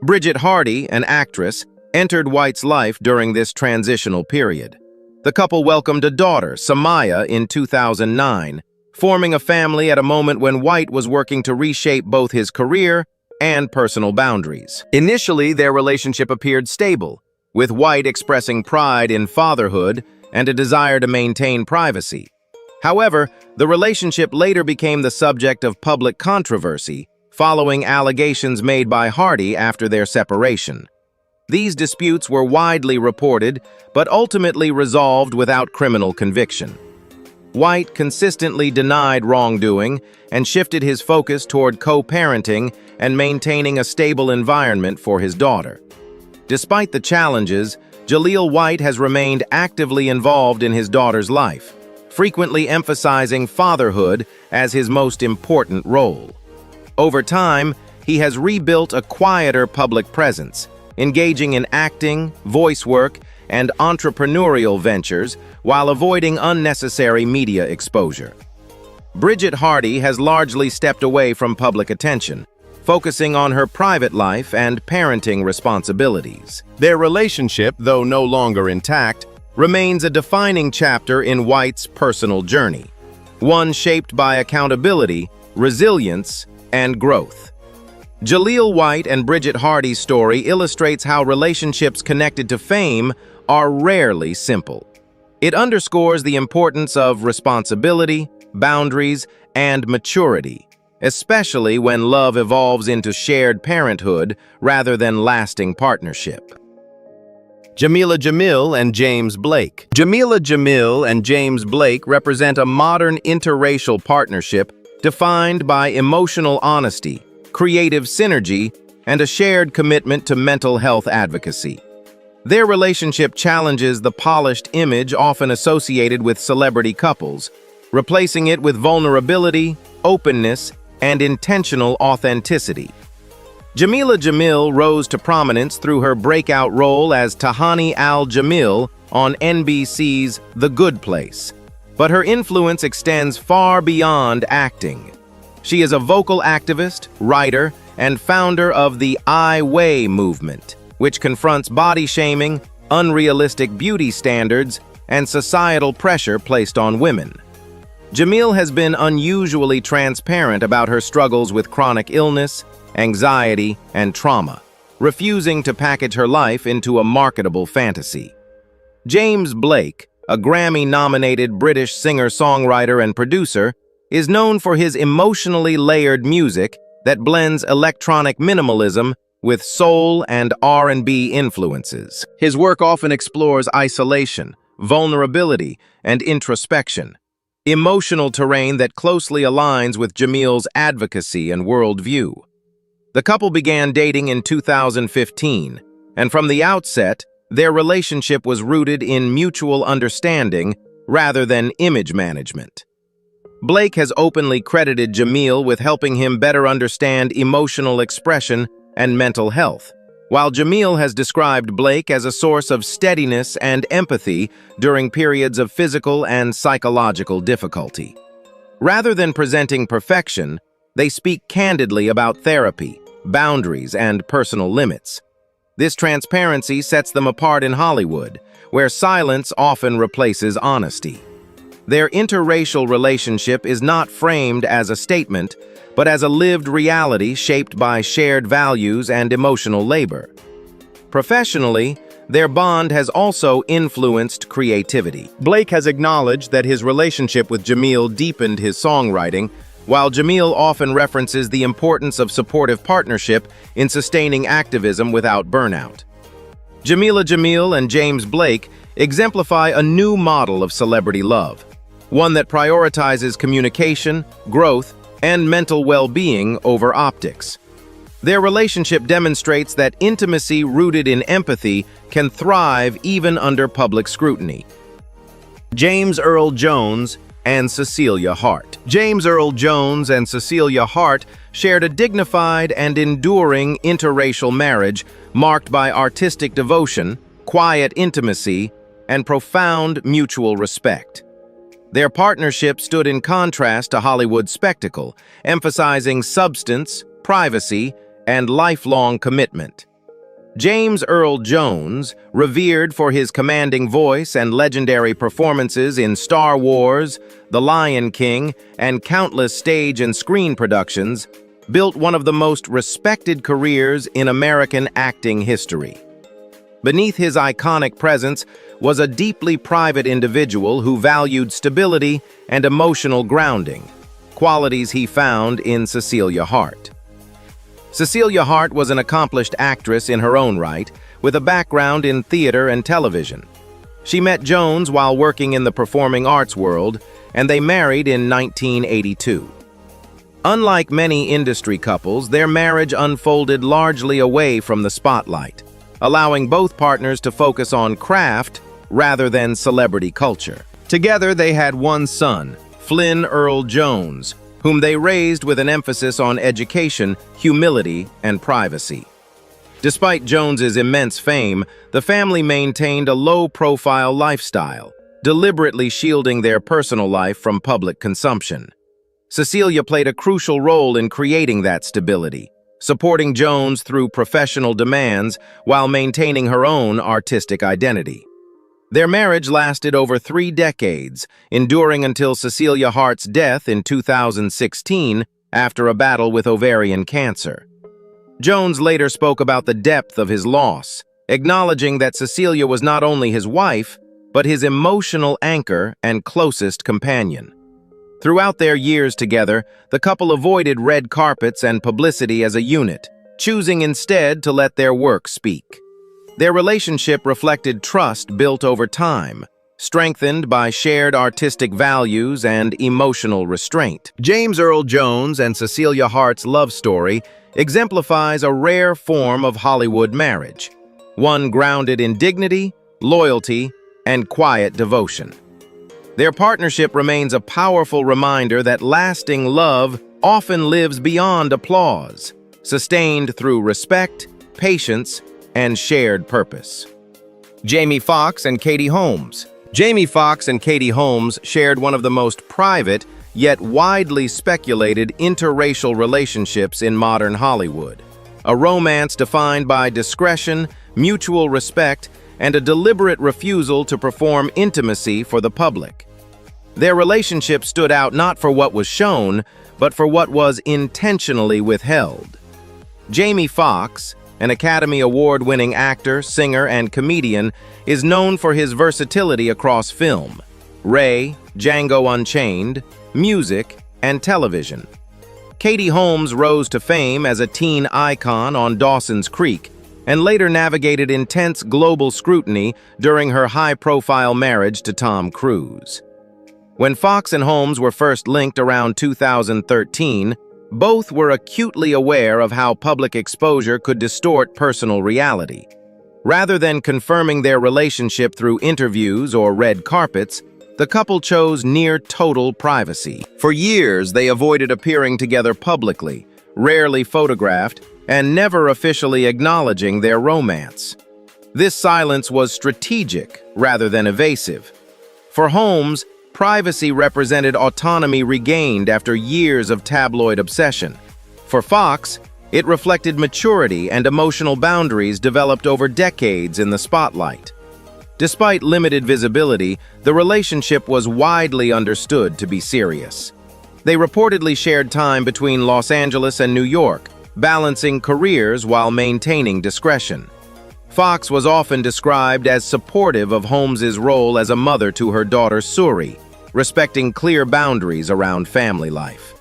Bridget Hardy, an actress, entered White's life during this transitional period. The couple welcomed a daughter, Samaya, in 2009, forming a family at a moment when White was working to reshape both his career and personal boundaries. Initially, their relationship appeared stable, with White expressing pride in fatherhood and a desire to maintain privacy. However, the relationship later became the subject of public controversy, following allegations made by Hardy after their separation. These disputes were widely reported, but ultimately resolved without criminal conviction. White consistently denied wrongdoing and shifted his focus toward co-parenting and maintaining a stable environment for his daughter. Despite the challenges, Jaleel White has remained actively involved in his daughter's life, frequently emphasizing fatherhood as his most important role. Over time, he has rebuilt a quieter public presence, engaging in acting, voice work, and entrepreneurial ventures while avoiding unnecessary media exposure. Bridget Hardy has largely stepped away from public attention, focusing on her private life and parenting responsibilities. Their relationship, though no longer intact, remains a defining chapter in White's personal journey, one shaped by accountability, resilience, and growth. Jaleel White and Bridget Hardy's story illustrates how relationships connected to fame are rarely simple. It underscores the importance of responsibility, boundaries, and maturity, especially when love evolves into shared parenthood rather than lasting partnership. Jameela Jamil and James Blake. Jameela Jamil and James Blake represent a modern interracial partnership defined by emotional honesty, creative synergy, and a shared commitment to mental health advocacy. Their relationship challenges the polished image often associated with celebrity couples, replacing it with vulnerability, openness, and intentional authenticity. Jameela Jamil rose to prominence through her breakout role as Tahani Al-Jamil on NBC's The Good Place, but her influence extends far beyond acting. She is a vocal activist, writer, and founder of the I Way movement, which confronts body shaming, unrealistic beauty standards, and societal pressure placed on women. Jamil has been unusually transparent about her struggles with chronic illness, anxiety, and trauma, refusing to package her life into a marketable fantasy. James Blake, a Grammy-nominated British singer-songwriter and producer, is known for his emotionally layered music that blends electronic minimalism with soul and R&B influences. His work often explores isolation, vulnerability, and introspection, emotional terrain that closely aligns with Jamil's advocacy and worldview. The couple began dating in 2015, and from the outset, their relationship was rooted in mutual understanding rather than image management. Blake has openly credited Jamil with helping him better understand emotional expression and mental health, while Jamil has described Blake as a source of steadiness and empathy during periods of physical and psychological difficulty. Rather than presenting perfection, they speak candidly about therapy, boundaries, and personal limits. This transparency sets them apart in Hollywood, where silence often replaces honesty. Their interracial relationship is not framed as a statement, but as a lived reality shaped by shared values and emotional labor. Professionally, their bond has also influenced creativity. Blake has acknowledged that his relationship with Jamil deepened his songwriting, while Jamil often references the importance of supportive partnership in sustaining activism without burnout. Jamila Jamil and James Blake exemplify a new model of celebrity love, one that prioritizes communication, growth, and mental well-being over optics. Their relationship demonstrates that intimacy rooted in empathy can thrive even under public scrutiny. James Earl Jones and Cecilia Hart. James Earl Jones and Cecilia Hart shared a dignified and enduring interracial marriage marked by artistic devotion, quiet intimacy, and profound mutual respect. Their partnership stood in contrast to Hollywood's spectacle, emphasizing substance, privacy, and lifelong commitment. James Earl Jones, revered for his commanding voice and legendary performances in Star Wars, The Lion King, and countless stage and screen productions, built one of the most respected careers in American acting history. Beneath his iconic presence was a deeply private individual who valued stability and emotional grounding, qualities he found in Cecilia Hart. Cecilia Hart was an accomplished actress in her own right, with a background in theater and television. She met Jones while working in the performing arts world, and they married in 1982. Unlike many industry couples, their marriage unfolded largely away from the spotlight, allowing both partners to focus on craft rather than celebrity culture. Together, they had one son, Flynn Earl Jones, whom they raised with an emphasis on education, humility, and privacy. Despite Jones's immense fame, the family maintained a low-profile lifestyle, deliberately shielding their personal life from public consumption. Cecilia played a crucial role in creating that stability, supporting Jones through professional demands while maintaining her own artistic identity. Their marriage lasted over 3 decades, enduring until Cecilia Hart's death in 2016 after a battle with ovarian cancer. Jones later spoke about the depth of his loss, acknowledging that Cecilia was not only his wife, but his emotional anchor and closest companion. Throughout their years together, the couple avoided red carpets and publicity as a unit, choosing instead to let their work speak. Their relationship reflected trust built over time, strengthened by shared artistic values and emotional restraint. James Earl Jones and Cecilia Hart's love story exemplifies a rare form of Hollywood marriage, one grounded in dignity, loyalty, and quiet devotion. Their partnership remains a powerful reminder that lasting love often lives beyond applause, sustained through respect, patience, and shared purpose. Jamie Foxx and Katie Holmes. Jamie Foxx and Katie Holmes shared one of the most private, yet widely speculated interracial relationships in modern Hollywood. A romance defined by discretion, mutual respect, and a deliberate refusal to perform intimacy for the public. Their relationship stood out not for what was shown, but for what was intentionally withheld. Jamie Foxx, an Academy Award-winning actor, singer, and comedian, is known for his versatility across film, Ray, Django Unchained, music, and television. Katie Holmes rose to fame as a teen icon on Dawson's Creek, and later navigated intense global scrutiny during her high-profile marriage to Tom Cruise. When Foxx and Holmes were first linked around 2013, both were acutely aware of how public exposure could distort personal reality. Rather than confirming their relationship through interviews or red carpets, the couple chose near-total privacy. For years, they avoided appearing together publicly, rarely photographed, and never officially acknowledging their romance. This silence was strategic rather than evasive. For Holmes, privacy represented autonomy regained after years of tabloid obsession. For Fox, it reflected maturity and emotional boundaries developed over decades in the spotlight. Despite limited visibility, the relationship was widely understood to be serious. They reportedly shared time between Los Angeles and New York, balancing careers while maintaining discretion. Fox was often described as supportive of Holmes's role as a mother to her daughter Suri, respecting clear boundaries around family life.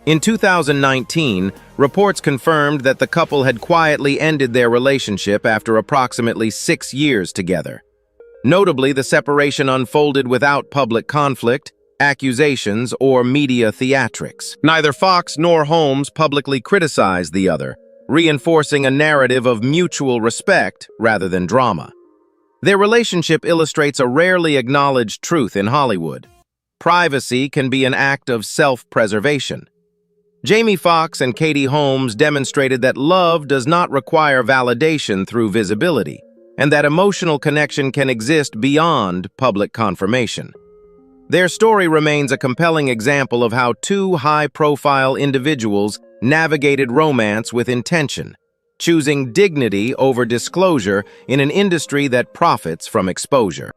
In 2019, reports confirmed that the couple had quietly ended their relationship after approximately 6 years together. Notably, the separation unfolded without public conflict, accusations, or media theatrics. Neither Fox nor Holmes publicly criticized the other, reinforcing a narrative of mutual respect rather than drama. Their relationship illustrates a rarely acknowledged truth in Hollywood. Privacy can be an act of self-preservation. Jamie Foxx and Katie Holmes demonstrated that love does not require validation through visibility, and that emotional connection can exist beyond public confirmation. Their story remains a compelling example of how two high-profile individuals navigated romance with intention, choosing dignity over disclosure in an industry that profits from exposure.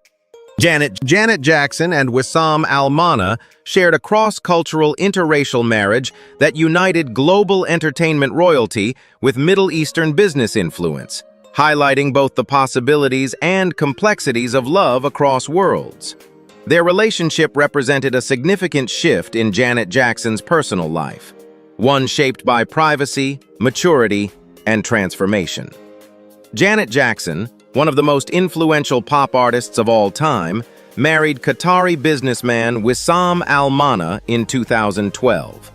Janet Jackson and Wissam Al-Mana shared a cross-cultural interracial marriage that united global entertainment royalty with Middle Eastern business influence, highlighting both the possibilities and complexities of love across worlds. Their relationship represented a significant shift in Janet Jackson's personal life, one shaped by privacy, maturity, and transformation. Janet Jackson, one of the most influential pop artists of all time, married Qatari businessman Wissam Al-Mana in 2012.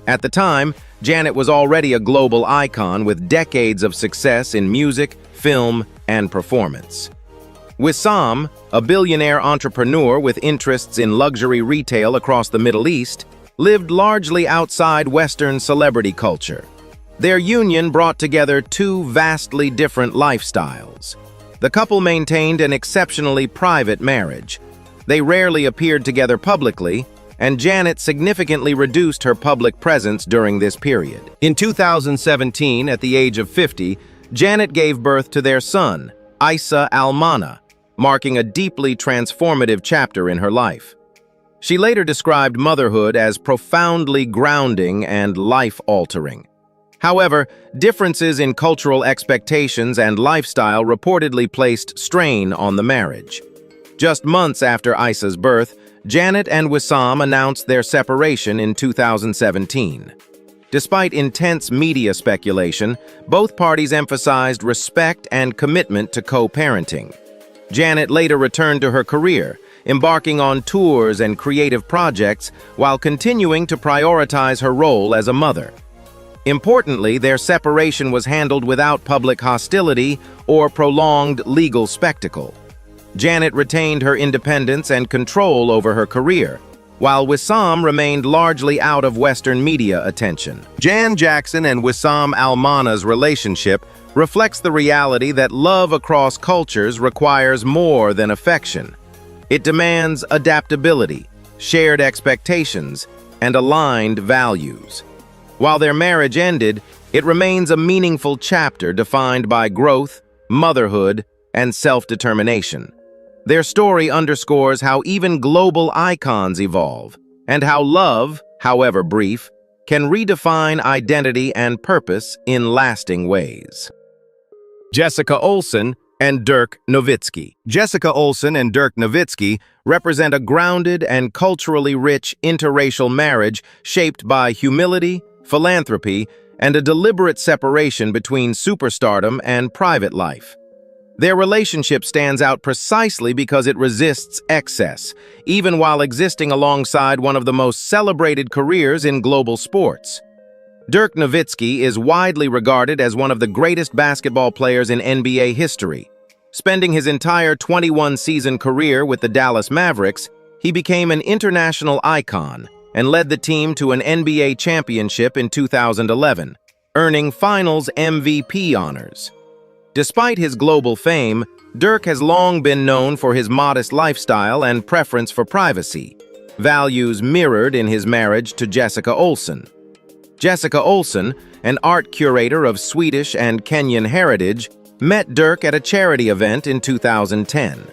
At the time, Janet was already a global icon with decades of success in music, film, and performance. Wissam, a billionaire entrepreneur with interests in luxury retail across the Middle East, lived largely outside Western celebrity culture. Their union brought together two vastly different lifestyles. The couple maintained an exceptionally private marriage. They rarely appeared together publicly, and Janet significantly reduced her public presence during this period. In 2017, at the age of 50, Janet gave birth to their son, Issa Al-Mana, marking a deeply transformative chapter in her life. She later described motherhood as profoundly grounding and life-altering. However, differences in cultural expectations and lifestyle reportedly placed strain on the marriage. Just months after Issa's birth, Janet and Wissam announced their separation in 2017. Despite intense media speculation, both parties emphasized respect and commitment to co-parenting. Janet later returned to her career, embarking on tours and creative projects while continuing to prioritize her role as a mother. Importantly, their separation was handled without public hostility or prolonged legal spectacle. Janet retained her independence and control over her career, while Wissam remained largely out of Western media attention. Jan Jackson and Wissam Al-Mana's relationship reflects the reality that love across cultures requires more than affection. It demands adaptability, shared expectations, and aligned values. While their marriage ended, it remains a meaningful chapter defined by growth, motherhood, and self-determination. Their story underscores how even global icons evolve, and how love, however brief, can redefine identity and purpose in lasting ways. Jessica Olsen and Dirk Nowitzki. Jessica Olsen and Dirk Nowitzki represent a grounded and culturally rich interracial marriage shaped by humility, philanthropy, and a deliberate separation between superstardom and private life. Their relationship stands out precisely because it resists excess, even while existing alongside one of the most celebrated careers in global sports. Dirk Nowitzki is widely regarded as one of the greatest basketball players in NBA history. Spending his entire 21-season career with the Dallas Mavericks, he became an international icon and led the team to an NBA championship in 2011. earning Finals MVP honors. Despite his global fame, Dirk has long been known for his modest lifestyle and preference for privacy, values mirrored in his marriage to Jessica Olsen. Jessica Olsen, an art curator of Swedish and Kenyan heritage, met Dirk at a charity event in 2010.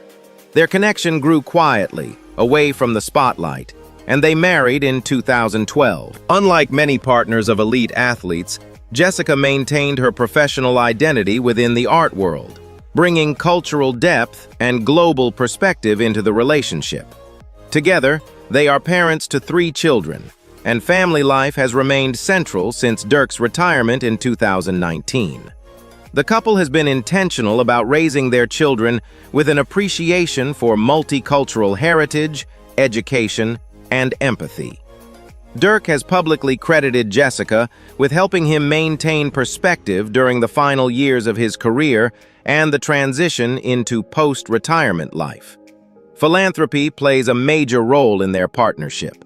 Their connection grew quietly, away from the spotlight, and they married in 2012. Unlike many partners of elite athletes, Jessica maintained her professional identity within the art world, bringing cultural depth and global perspective into the relationship. Together, they are parents to 3 children, and family life has remained central since Dirk's retirement in 2019. The couple has been intentional about raising their children with an appreciation for multicultural heritage, education, and empathy. Dirk has publicly credited Jessica with helping him maintain perspective during the final years of his career and the transition into post-retirement life. Philanthropy plays a major role in their partnership.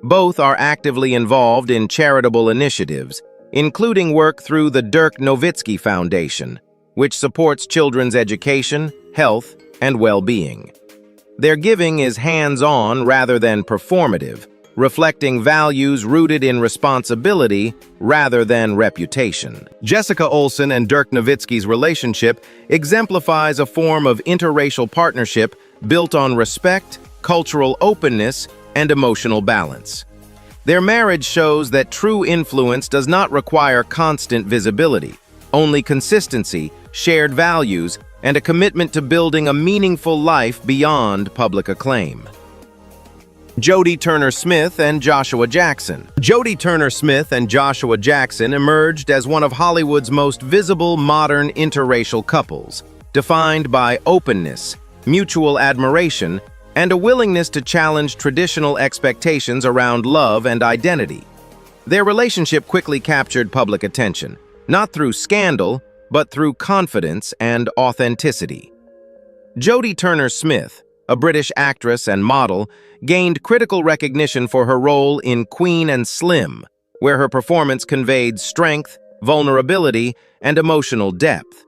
Both are actively involved in charitable initiatives, including work through the Dirk Nowitzki Foundation, which supports children's education, health, and well-being. Their giving is hands-on rather than performative, reflecting values rooted in responsibility rather than reputation. Jessica Olsen and Dirk Nowitzki's relationship exemplifies a form of interracial partnership built on respect, cultural openness, and emotional balance. Their marriage shows that true influence does not require constant visibility, only consistency, shared values, and a commitment to building a meaningful life beyond public acclaim. Jodie Turner-Smith and Joshua Jackson. Jodie Turner-Smith and Joshua Jackson emerged as one of Hollywood's most visible modern interracial couples, defined by openness, mutual admiration, and a willingness to challenge traditional expectations around love and identity. Their relationship quickly captured public attention, not through scandal, but through confidence and authenticity. Jodie Turner-Smith, a British actress and model, gained critical recognition for her role in Queen and Slim, where her performance conveyed strength, vulnerability, and emotional depth.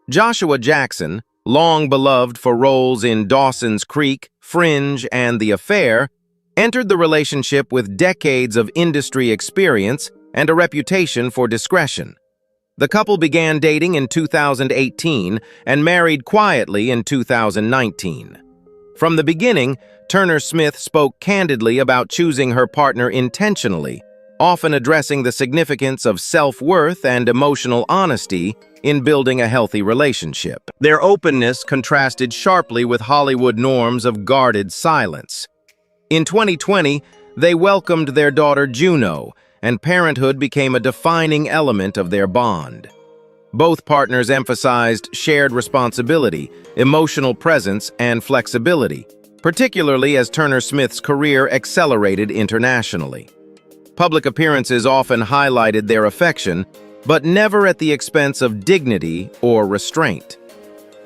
Joshua Jackson, long beloved for roles in Dawson's Creek, Fringe, and The Affair, entered the relationship with decades of industry experience and a reputation for discretion. The couple began dating in 2018 and married quietly in 2019. From the beginning, Turner-Smith spoke candidly about choosing her partner intentionally, often addressing the significance of self-worth and emotional honesty in building a healthy relationship. Their openness contrasted sharply with Hollywood norms of guarded silence. In 2020, they welcomed their daughter Juno, and parenthood became a defining element of their bond. Both partners emphasized shared responsibility, emotional presence, and flexibility, particularly as Turner-Smith's career accelerated internationally. Public appearances often highlighted their affection, but never at the expense of dignity or restraint.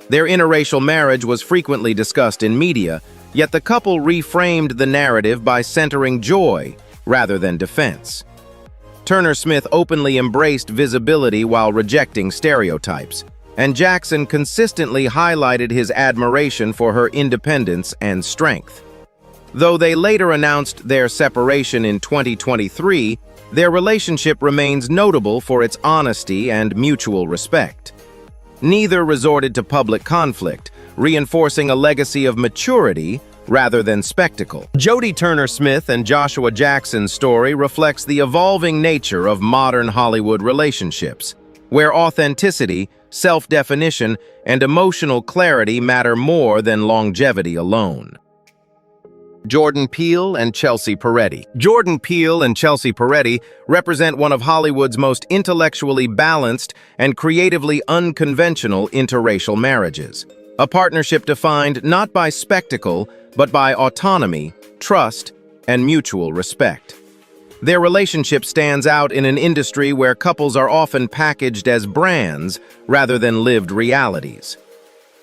Their interracial marriage was frequently discussed in media, yet the couple reframed the narrative by centering joy rather than defense. Turner-Smith openly embraced visibility while rejecting stereotypes, and Jackson consistently highlighted his admiration for her independence and strength. Though they later announced their separation in 2023, their relationship remains notable for its honesty and mutual respect. Neither resorted to public conflict, reinforcing a legacy of maturity rather than spectacle. Jodie Turner-Smith and Joshua Jackson's story reflects the evolving nature of modern Hollywood relationships, where authenticity, self-definition, and emotional clarity matter more than longevity alone. Jordan Peele and Chelsea Peretti. Jordan Peele and Chelsea Peretti represent one of Hollywood's most intellectually balanced and creatively unconventional interracial marriages. A partnership defined not by spectacle, but by autonomy, trust, and mutual respect. Their relationship stands out in an industry where couples are often packaged as brands rather than lived realities.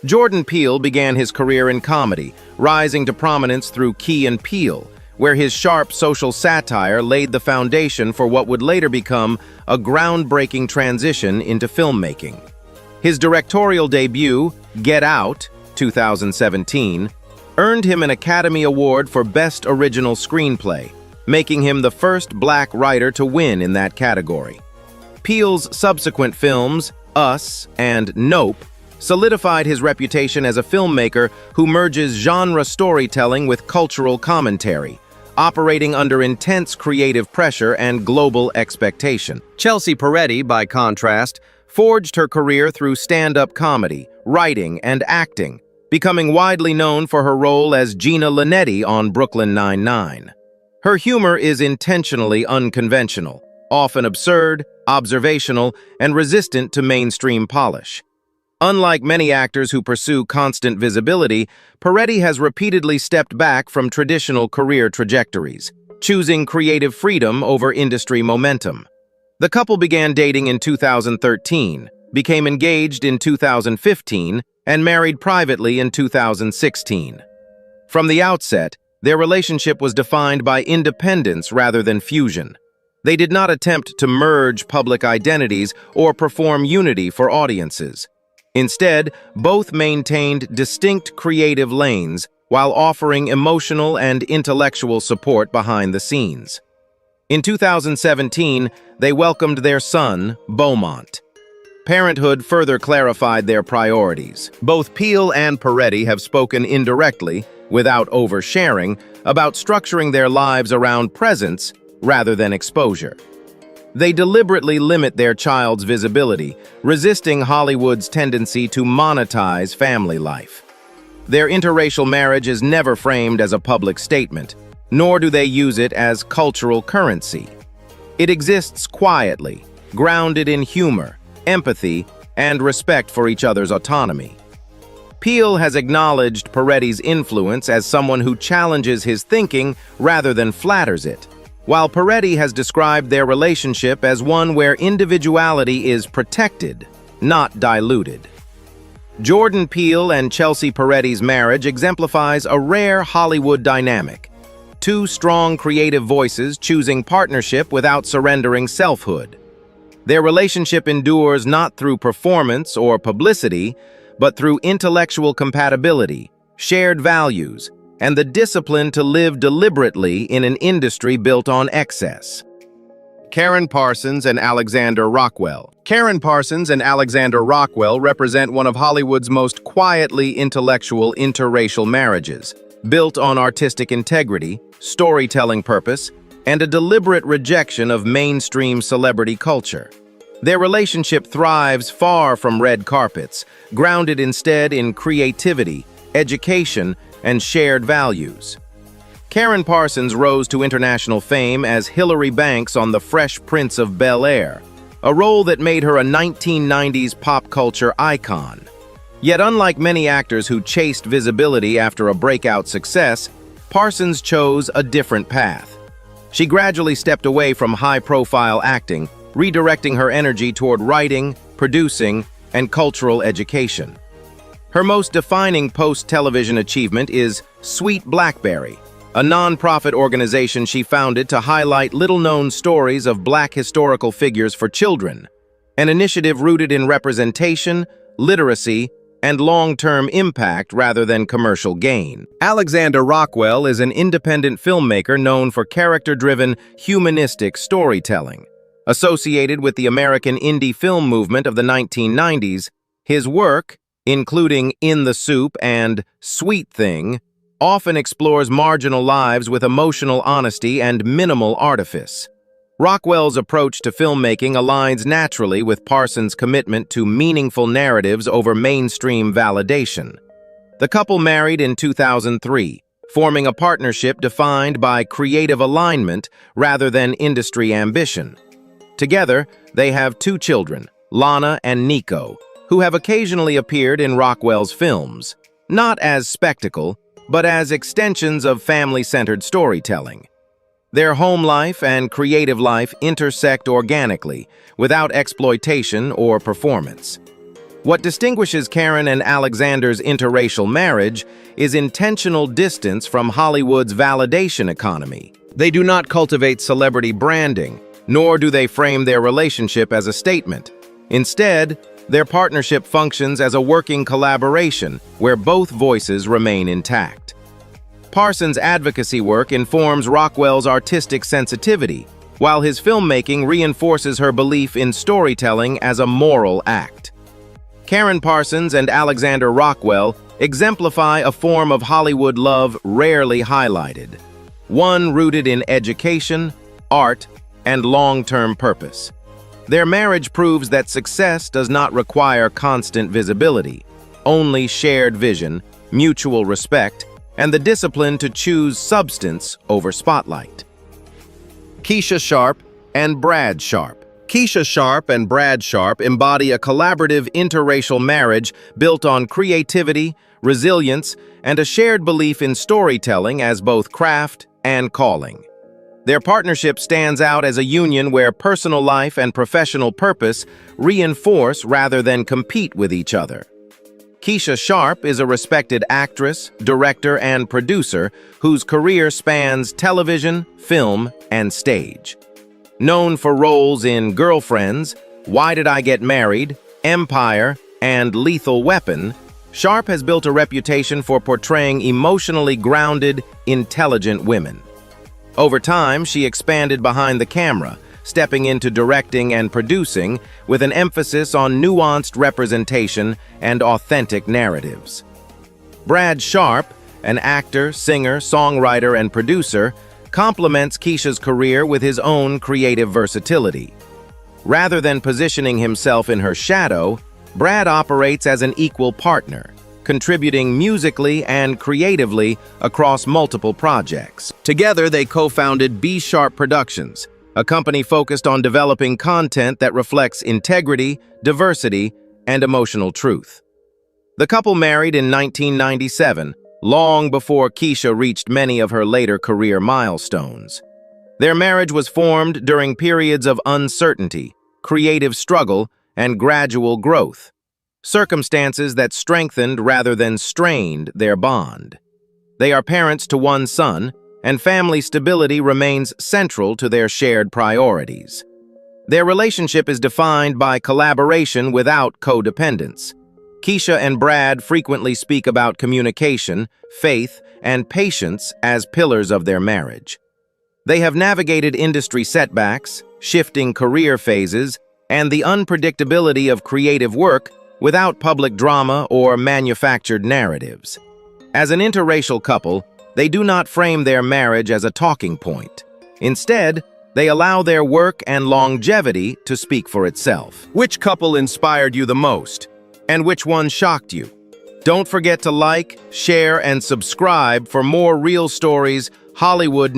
Jordan Peele began his career in comedy, rising to prominence through Key and Peele, where his sharp social satire laid the foundation for what would later become a groundbreaking transition into filmmaking. His directorial debut, Get Out, 2017, earned him an Academy Award for Best Original Screenplay, making him the first black writer to win in that category. Peele's subsequent films, Us and Nope, solidified his reputation as a filmmaker who merges genre storytelling with cultural commentary, operating under intense creative pressure and global expectation. Chelsea Peretti, by contrast, forged her career through stand-up comedy, writing, and acting, becoming widely known for her role as Gina Linetti on Brooklyn Nine-Nine. Her humor is intentionally unconventional, often absurd, observational, and resistant to mainstream polish. Unlike many actors who pursue constant visibility, Peretti has repeatedly stepped back from traditional career trajectories, choosing creative freedom over industry momentum. The couple began dating in 2013, became engaged in 2015, and married privately in 2016. From the outset, their relationship was defined by independence rather than fusion. They did not attempt to merge public identities or perform unity for audiences. Instead, both maintained distinct creative lanes while offering emotional and intellectual support behind the scenes. In 2017, they welcomed their son, Beaumont. Parenthood further clarified their priorities. Both Peele and Peretti have spoken indirectly, without oversharing, about structuring their lives around presence rather than exposure. They deliberately limit their child's visibility, resisting Hollywood's tendency to monetize family life. Their interracial marriage is never framed as a public statement, nor do they use it as cultural currency. It exists quietly, grounded in humor, empathy, and respect for each other's autonomy. Peele has acknowledged Peretti's influence as someone who challenges his thinking rather than flatters it, while Peretti has described their relationship as one where individuality is protected, not diluted. Jordan Peele and Chelsea Peretti's marriage exemplifies a rare Hollywood dynamic: two strong creative voices choosing partnership without surrendering selfhood. Their relationship endures not through performance or publicity, but through intellectual compatibility, shared values, and the discipline to live deliberately in an industry built on excess. Karen Parsons and Alexander Rockwell. Karen Parsons and Alexander Rockwell represent one of Hollywood's most quietly intellectual interracial marriages, built on artistic integrity, storytelling purpose, and a deliberate rejection of mainstream celebrity culture. Their relationship thrives far from red carpets, grounded instead in creativity, education, and shared values. Karen Parsons rose to international fame as Hilary Banks on The Fresh Prince of Bel-Air, a role that made her a 1990s pop culture icon. Yet unlike many actors who chased visibility after a breakout success, Parsons chose a different path. She gradually stepped away from high-profile acting, redirecting her energy toward writing, producing, and cultural education. Her most defining post-television achievement is Sweet Blackberry, a non-profit organization she founded to highlight little-known stories of Black historical figures for children, an initiative rooted in representation, literacy, and long-term impact rather than commercial gain. Alexander Rockwell is an independent filmmaker known for character-driven, humanistic storytelling. Associated with the American indie film movement of the 1990s, his work, including In the Soup and Sweet Thing, often explores marginal lives with emotional honesty and minimal artifice. Rockwell's approach to filmmaking aligns naturally with Parsons' commitment to meaningful narratives over mainstream validation. The couple married in 2003, forming a partnership defined by creative alignment rather than industry ambition. Together, they have two children, Lana and Nico, who have occasionally appeared in Rockwell's films, not as spectacle, but as extensions of family-centered storytelling. Their home life and creative life intersect organically, without exploitation or performance. What distinguishes Karen and Alexander's interracial marriage is intentional distance from Hollywood's validation economy. They do not cultivate celebrity branding, nor do they frame their relationship as a statement. Instead, their partnership functions as a working collaboration where both voices remain intact. Parsons' advocacy work informs Rockwell's artistic sensitivity, while his filmmaking reinforces her belief in storytelling as a moral act. Karen Parsons and Alexander Rockwell exemplify a form of Hollywood love rarely highlighted, one rooted in education, art, and long-term purpose. Their marriage proves that success does not require constant visibility, only shared vision, mutual respect, and the discipline to choose substance over spotlight. Keisha Sharp and Brad Sharp. Keisha Sharp and Brad Sharp embody a collaborative interracial marriage built on creativity, resilience, and a shared belief in storytelling as both craft and calling. Their partnership stands out as a union where personal life and professional purpose reinforce rather than compete with each other. Keisha Sharp is a respected actress, director, and producer whose career spans television, film, and stage. Known for roles in Girlfriends, Why Did I Get Married, Empire, and Lethal Weapon, Sharp has built a reputation for portraying emotionally grounded, intelligent women. Over time, she expanded behind the camera, stepping into directing and producing with an emphasis on nuanced representation and authentic narratives. Brad Sharp, an actor, singer, songwriter, and producer, complements Keisha's career with his own creative versatility. Rather than positioning himself in her shadow, Brad operates as an equal partner, contributing musically and creatively across multiple projects. Together, they co-founded B Sharp Productions, a company focused on developing content that reflects integrity, diversity, and emotional truth. The couple married in 1997, long before Keisha reached many of her later career milestones. Their marriage was formed during periods of uncertainty, creative struggle, and gradual growth, circumstances that strengthened rather than strained their bond. They are parents to one son, and family stability remains central to their shared priorities. Their relationship is defined by collaboration without codependence. Keisha and Brad frequently speak about communication, faith, and patience as pillars of their marriage. They have navigated industry setbacks, shifting career phases, and the unpredictability of creative work without public drama or manufactured narratives. As an interracial couple, they do not frame their marriage as a talking point. Instead, they allow their work and longevity to speak for itself. Which couple inspired you the most? And which one shocked you? Don't forget to like, share, and subscribe for more real stories, Hollywood